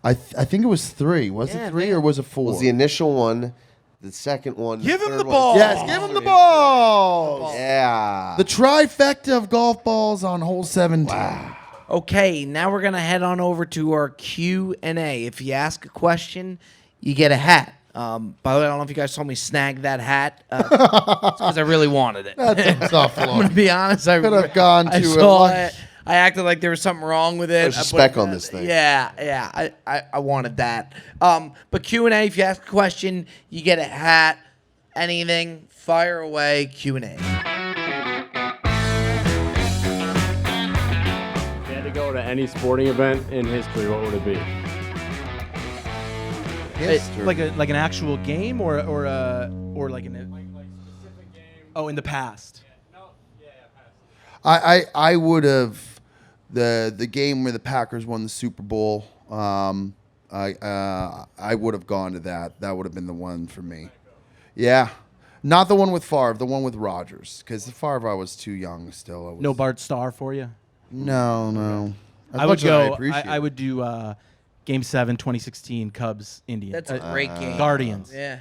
I think it was 3. Was it 3 or was it 4? Was the initial one, the second one, Give the him third the one. ball. Yes, give him the balls. Yeah. The trifecta of golf balls on hole 17. Okay, now we're gonna head on over to our Q&A. If you ask a question, you get a hat. By the way, I don't know if you guys saw me snag that hat because I really wanted it. That's a tough I'm look. gonna be honest. I Could have gone I to saw a it. I acted like there was something wrong with it. There's a I speck on this thing. Yeah. I wanted that. But Q&A. If you ask a question, you get a hat. Anything, fire away. Q&A. If you had to go to any sporting event in history, what would it be? Like an actual game or like specific game. Oh, in the past. I would have the game where the Packers won the Super Bowl. I would have gone to that. That would have been the one for me. Yeah, not the one with Favre, the one with Rodgers, because the Favre I was too young still. I was, No Bart Starr for you. No. As I would much as go. appreciate I it. would do Game 7, 2016 Cubs Indians. That's a great game. Guardians. Yeah.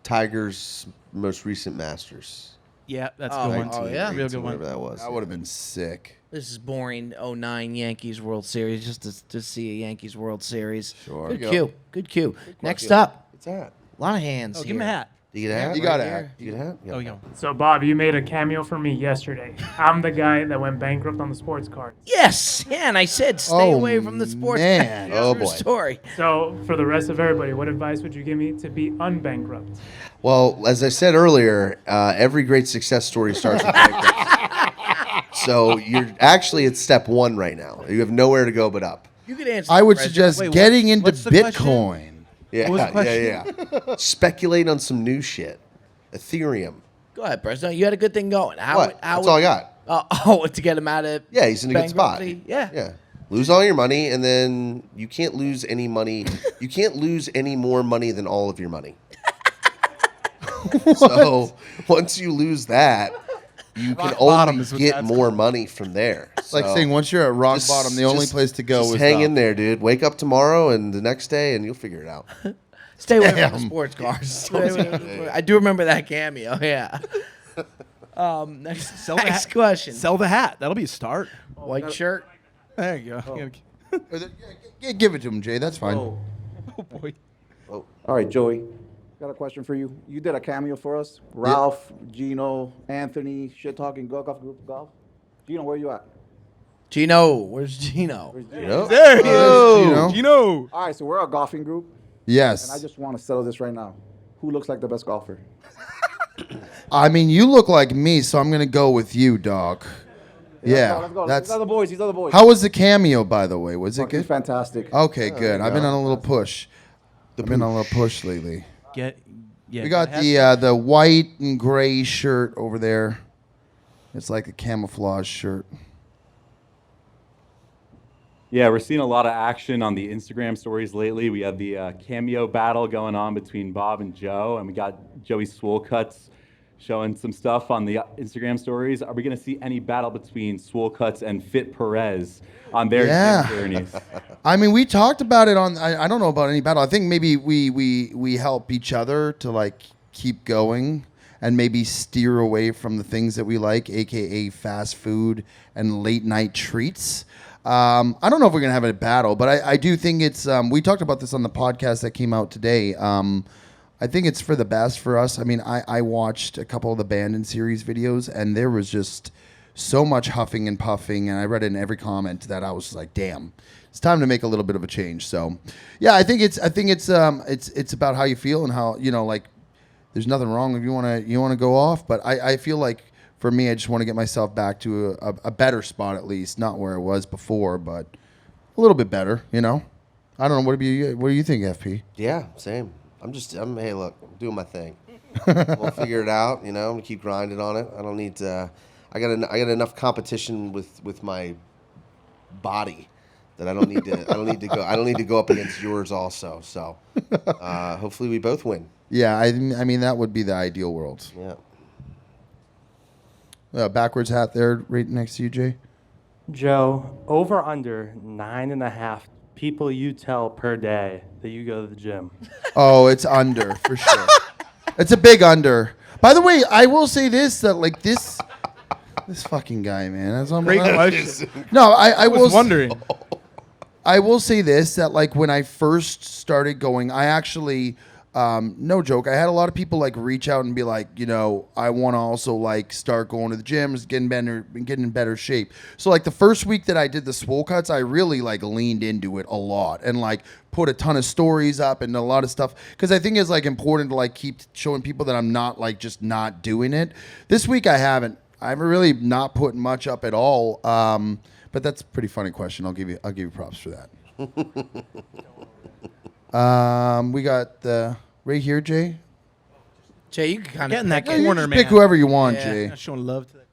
Tigers' most recent Masters. Yeah, that's a Oh, good one. oh, yeah. Real good Whatever one. that was. That would have been sick. This is boring. 09 Yankees World Series. Just to see a Yankees World Series. Sure. Good There you cue. go. Good cue. Next up, What's that? a lot of hands. Oh, here. give him a hat. Do you get a hat? You got Right a hat. here. Do you get a hat? Oh, you go. So, Bob, you made a cameo for me yesterday. I'm the guy that went bankrupt on the sports cards. Yes. Yeah, and I said stay Oh, away from the sports. man. True Oh, boy. story. So, for the rest of everybody, what advice would you give me to be unbankrupt? Well, as I said earlier, every great success story starts with bankruptcy. So you're actually at step 1 right now. You have nowhere to go but up. You could answer. I would the question. suggest Wait, getting into what's the question? Bitcoin. Yeah, What was the yeah. Speculate on some new shit. Ethereum. Go ahead, President. You had a good thing going. How? What? How That's all I got. to get him out of. Yeah, he's in a good spot. bankruptcy? Yeah. Yeah. Lose all your money, and then you can't lose any money. You can't lose any more money than all of your money. So once you lose that, you can bottom only is what get that's more money from there. It's like So saying once you're at rock just- bottom, the only just- place to go just is hang up. in there, dude. Wake up tomorrow and the next day, and you'll figure it out. Stay away from the Damn. sports cars. I do remember that cameo. Yeah. Next, Sell the next hat. question. Sell the hat. That'll be a start. White shirt. There you go. Give it to him, Jay. That's fine. Oh boy. All right, Joey, got a question for you. You did a cameo for us. Ralph, Gino, Anthony, Shit Talking Golf Group Golf. Gino, where you at? Gino. Where's Gino? You know? There he Gino. is. Gino. All right, so we're a golfing group, Yes. and I just want to settle this right now. Who looks like the best golfer? I mean, you look like me, so I'm gonna go with you, dog. Yeah, Let's go. that's. These other boys. These other boys. How was the cameo, by the way? Was it Fucking good? fantastic. Okay, good. I've been on a little push. I've been on a little push lately. Yeah. We got the white and gray shirt over there. It's like a camouflage shirt. Yeah, we're seeing a lot of action on the Instagram stories lately. We have the cameo battle going on between Bob and Joe, and we got Joey Swole Cuts showing some stuff on the Instagram stories. Are we going to see any battle between Swole Cuts and Fit Perez on their Yeah. journeys? I mean, we talked about it on. I don't know about any battle. I think maybe we help each other to like keep going and maybe steer away from the things that we like, aka fast food and late night treats. I don't know if we're gonna have a battle, but I do think it's. We talked about this on the podcast that came out today. I think it's for the best for us. I mean, I watched a couple of the Bandon series videos, and there was just so much huffing and puffing, and I read it in every comment that I was like, damn, it's time to make a little bit of a change. So, yeah, I think it's about how you feel and how, like, there's nothing wrong if you want to go off, but I feel like for me, I just want to get myself back to a better spot, at least, not where it was before, but a little bit better, I don't know. What do you think, FP? Yeah, same. Hey, look, I'm doing my thing. We'll figure it out, I'm gonna keep grinding on it. I don't need to. I got enough competition with my body that I don't need to. I don't need to go up against yours also. So hopefully we both win. Yeah, I mean that would be the ideal world. Yeah. Backwards hat there, right next to you, Jay. Joe, over under 9.5 people you tell per day that you go to the gym. Oh, it's under for sure. It's a big under. By the way, I will say this, that like this fucking guy, man. That's Great question. No, I was wondering. I will say this, that like when I first started going, I actually, no joke, I had a lot of people like reach out and be like, I want to also like start going to the gym, getting in better shape. So like the first week that I did the swole cuts, I really like leaned into it a lot and like put a ton of stories up and a lot of stuff, because I think it's like important to like keep showing people that I'm not like just not doing it. This week I haven't really not put much up at all. But that's a pretty funny question. I'll give you props for that. We got right here, Jay. Jay, you can kind Get of in that You corner, just man. pick whoever you want, Yeah. Jay. Not showing love to that.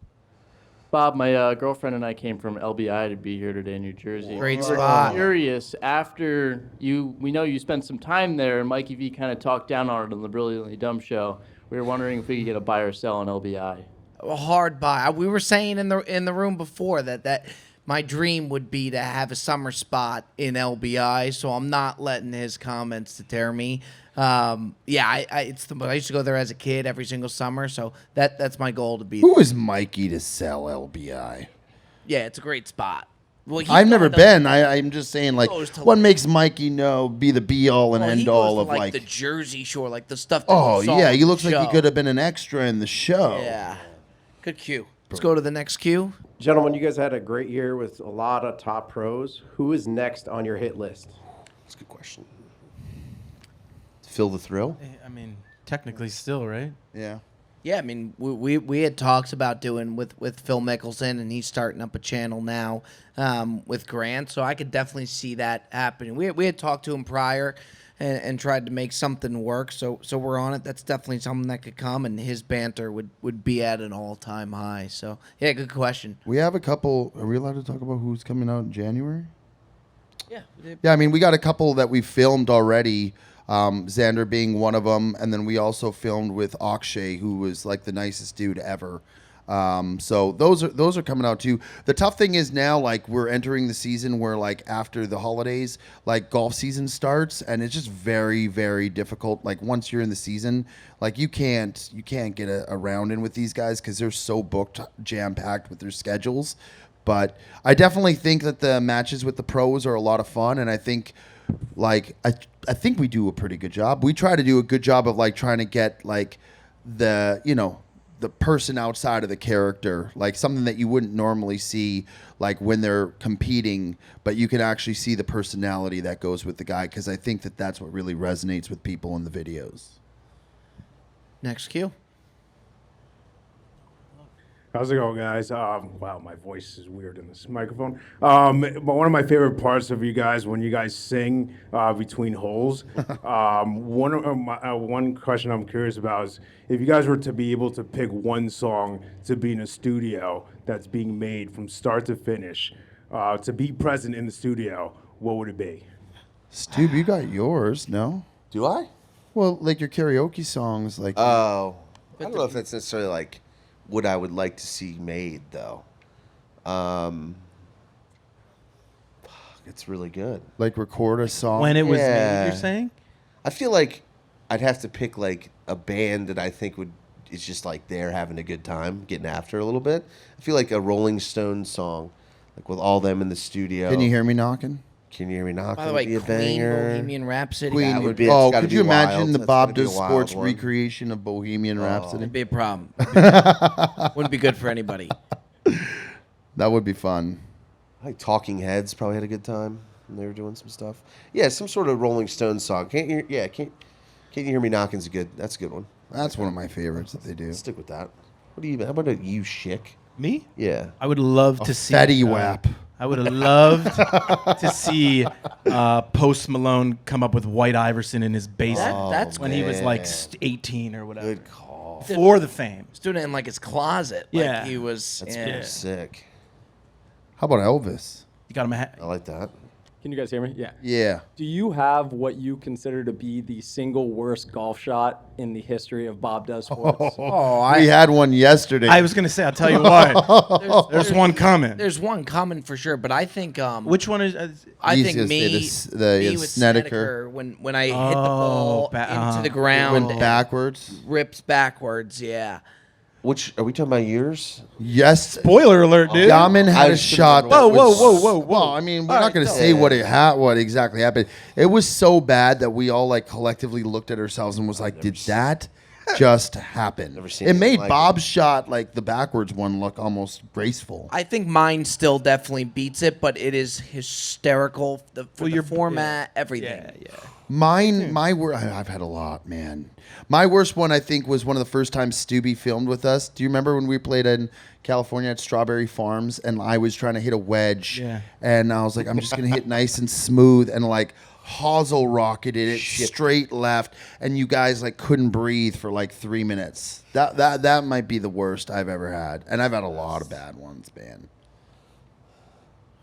Bob, my girlfriend and I came from LBI to be here today in New Jersey. Great We were spot. Curious, after we know you spent some time there, and Mikey V kind of talked down on it on the Brilliantly Dumb show. We were wondering if we could get a buy or sell on LBI. a hard buy. We were saying in the room before that my dream would be to have a summer spot in LBI, so I'm not letting his comments deter me. I used to go there as a kid every single summer, so that's my goal to be. Who is Mikey to sell LBI? Yeah, it's a great spot. Well, I've never been. I'm just saying, like, goes to, what makes Mikey be the be all and end all of like the Jersey Shore, like the stuff. That Oh you saw yeah, on he the looks like he show. could have been an extra in the show. Yeah, good cue. Let's go to the next cue. Gentlemen, you guys had a great year with a lot of top pros. Who is next on your hit list? That's a good question. Phil the Thrill? I mean, technically still, right? Yeah. Yeah, I mean, we had talks about doing with Phil Mickelson, and he's starting up a channel now with Grant, so I could definitely see that happening. We had talked to him prior and tried to make something work, so we're on it. That's definitely something that could come, and his banter would be at an all-time high. So, yeah, good question. We have a couple. Are we allowed to talk about who's coming out in January? Yeah. Yeah, I mean, we got a couple that we filmed already. Xander being one of them, and then we also filmed with Akshay, who was like the nicest dude ever. So those are coming out too. The tough thing is now, like, we're entering the season where, like, after the holidays, like, golf season starts, and it's just very, very difficult. Like, once you're in the season, like, you can't get a round in with these guys because they're so booked, jam packed with their schedules. But I definitely think that the matches with the pros are a lot of fun, and I think, like, I think we do a pretty good job. We try to do a good job of, like, trying to get, like, the person outside of the character, like something that you wouldn't normally see, like when they're competing, but you can actually see the personality that goes with the guy, because I think that that's what really resonates with people in the videos. Next cue. How's it going, guys? Wow, my voice is weird in this microphone. But one of my favorite parts of you guys, when you guys sing between holes, one question I'm curious about is if you guys were to be able to pick one song to be in a studio that's being made from start to finish, to be present in the studio, what would it be? Stu, you got yours, no? Do I? Well, like your karaoke songs, like. Oh, I don't know if that's necessarily like what I would like to see made, though. It's really good. Like record a song when it was made, you're saying? I feel like I'd have to pick like a band that I think is just like there having a good time, getting after a little bit. I feel like a Rolling Stones song, like with all them in the studio. Can you hear me knocking? Can you hear me knocking? By the way, would be a Queen, banger. Bohemian Rhapsody. Queen That would be. Oh, it's gotta could be you imagine wild. the That's Bob gotta be a Does wild Sports one. recreation of Bohemian Rhapsody? It'd be a problem. Wouldn't be good for anybody. That would be fun. I think Talking Heads probably had a good time when they were doing some stuff. Yeah, some sort of Rolling Stones song. Can't you hear me knocking's good. That's a good one. That's one of my favorites that they do. Stick with that. What do you? How about a you Schick? Me? Yeah. I would love to see Fetty Wap. I would have loved to see Post Malone come up with White Iverson in his basement That's when he was like 18 or whatever. Good call. For the fame. He's doing it in like his closet. Yeah. Like he was. That's yeah. pretty sick. How about Elvis? You got him a hat. I like that. Can you guys hear me? Yeah. Yeah. Do you have what you consider to be the single worst golf shot in the history of Bob Does Sports? We had one yesterday. I was going to say, I'll tell you what. There's one coming. There's one coming for sure, but I think Which one is? I He's think gonna me say the with Snedeker. when I hit the ball into the It ground, went backwards. rips backwards. Yeah. Which are we talking about years? Yes. Spoiler alert, dude. Yaman had a I shot. should've known. Whoa. Well, I mean, we're not going to say what exactly happened. It was so bad that we all like collectively looked at ourselves and was like, "Did that just happen?" Never seen It made anything like Bob's shot, like the backwards one, look almost graceful. I think mine still definitely beats it, but it is hysterical. For the format, everything. Yeah. My worst. I've had a lot, man. My worst one, I think, was one of the first times Stubby filmed with us. Do you remember when we played in California at Strawberry Farms and I was trying to hit a wedge? Yeah. And I was like, I'm just gonna hit nice and smooth, and like hosel rocketed it straight left, and you guys like couldn't breathe for like 3 minutes. That might be the worst I've ever had, and I've had a lot of bad ones, man.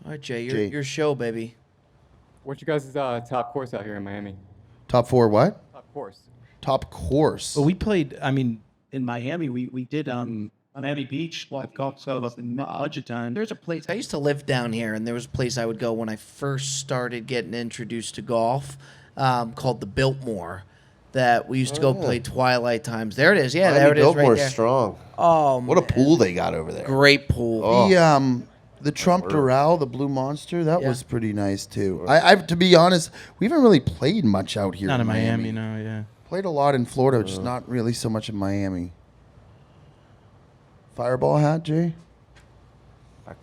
All right, Jay, your show, baby. What's your guys' top course out here in Miami? Top 4 what? Top course. Top course. Well, we played, I mean, in Miami, we did Miami Beach live golf club up in Argentine. There's a place I used to live down here, and there was a place I would go when I first started getting introduced to golf, called the Biltmore. That we used to go play twilight times. There it is. Yeah, there it is. Biltmore's right there. strong. Oh, what a pool they got over there. Great pool. Oh. The Trump Doral, the Blue Monster, that was pretty nice too. I've to be honest, we haven't really played much out here. Not in Miami, no, yeah. Played a lot in Florida, just not really so much in Miami. Fireball hat, Jay? Back.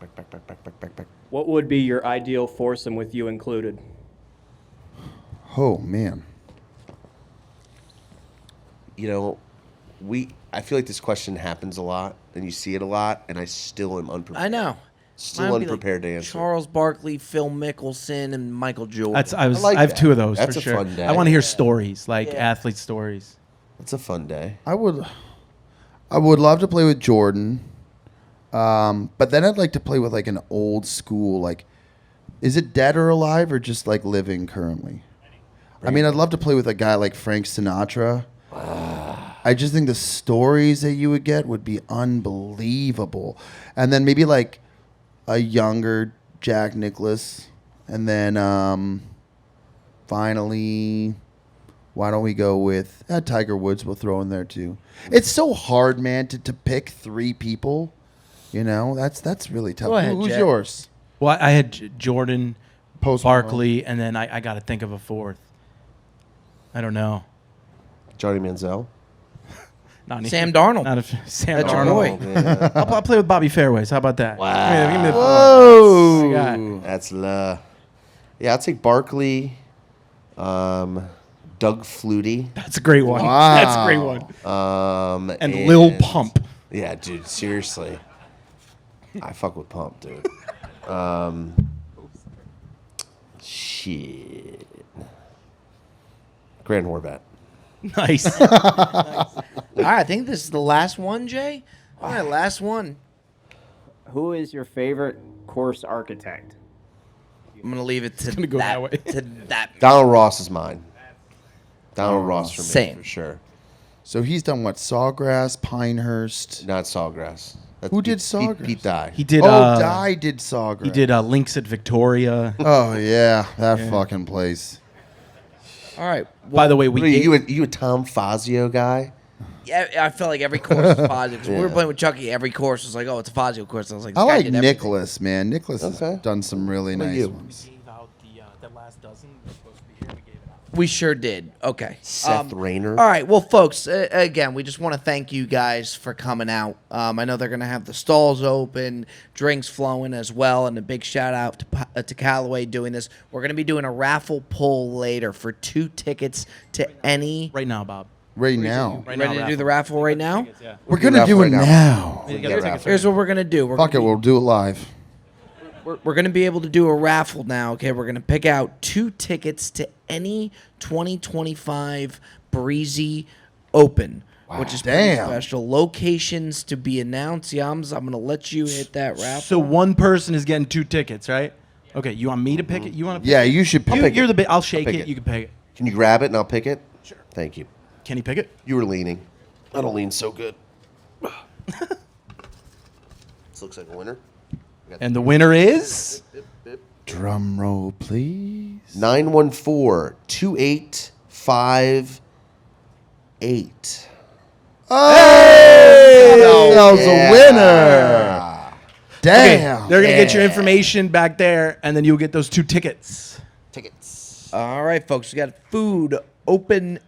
What would be your ideal foursome with you included? Oh man. You know, I feel like this question happens a lot, and you see it a lot, and I still am unprepared. I know. Still Mine would be unprepared like to answer. Charles Barkley, Phil Mickelson, and Michael Jordan. I have two of those That's for a sure. fun day. I want to hear stories, like athlete stories. It's a fun day. I would love to play with Jordan, but then I'd like to play with like an old school, like, is it dead or alive or just like living currently? I mean, I'd love to play with a guy like Frank Sinatra. I just think the stories that you would get would be unbelievable. And then maybe like a younger Jack Nicklaus. And then finally, why don't we go with Tiger Woods? We'll throw in there too. It's so hard, man, to pick 3 people. You know, that's really tough. Go ahead, Who's Jack. yours? Well, I had Jordan, Post Barkley, and then I got to think of a fourth. I don't know. Johnny Manziel. Sam Darnold. Not Sam That's your Darnold. boy. Yeah. I'll play with Bobby Fairways. How about that? Wow. Give me the Whoa. I got- That's yeah, I'll take Barkley, Doug Flutie. That's a great one. Wow. That's a great one. And Lil Pump. Yeah, dude, seriously. I fuck with Pump, dude. Shit. Grand Horvat. Nice. All right, I think this is the last one, Jay. All right, last one. Who is your favorite course architect? I'm gonna leave it to gonna go that way. To that. Donald Ross is mine. Donald Ross for me, Same. for sure. So he's done what? Sawgrass, Pinehurst. Not Sawgrass. That's Who did Pete Sawgrass? Pete Dye. He did. Dye did Sawgrass. He did Links at Victoria. Oh yeah, that fucking place. All right. By the way, What are you a Tom Fazio guy? Yeah, I felt like every course was Fazio. 'Cause when we were playing with Chucky, every course was like, oh, it's a Fazio course. I was like, I this guy like did everything. Nicholas, man. Nicholas has done some really What about nice you? ones. Gave out the last dozen. They're supposed to be here. We gave it out. We sure did. Okay. Seth Rayner. All right. Well, folks, again, we just want to thank you guys for coming out. I know they're going to have the stalls open, drinks flowing as well, and a big shout out to Callaway doing this. We're going to be doing a raffle pull later for 2 tickets to any. Right now, Bob. Right now. Ready to do the raffle right now? Yeah. We're going to do it now. Here's what we're going to do. Fuck it, we'll do it live. We're going to be able to do a raffle now, okay? We're going to pick out 2 tickets to any 2025 Breezy Open, which is pretty special. Locations to be announced. Yams, I'm going to let you hit that raffle. So one person is getting 2 tickets, right? Okay, you want me to pick it? You want to pick Yeah, it? you should pick You're it. the bit. I'll shake Pick it. it. You can pick it. Can you grab it and I'll pick it? Sure. Thank you. Can you pick it? You were leaning. I don't lean so good. This looks like a winner. And the winner is? Drum roll, please. 914-2858. Hey! That was a winner. Damn. Okay, they're going to get your information back there, and then you'll get those 2 tickets. All right, folks. We got food, open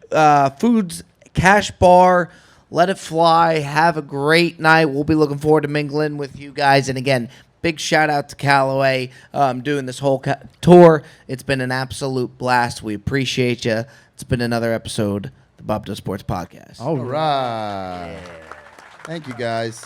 foods, cash bar. Let it fly. Have a great night. We'll be looking forward to mingling with you guys. And again, big shout out to Callaway doing this whole tour. It's been an absolute blast. We appreciate you. It's been another episode of the Bob Does Sports Podcast. All right. Thank you, guys.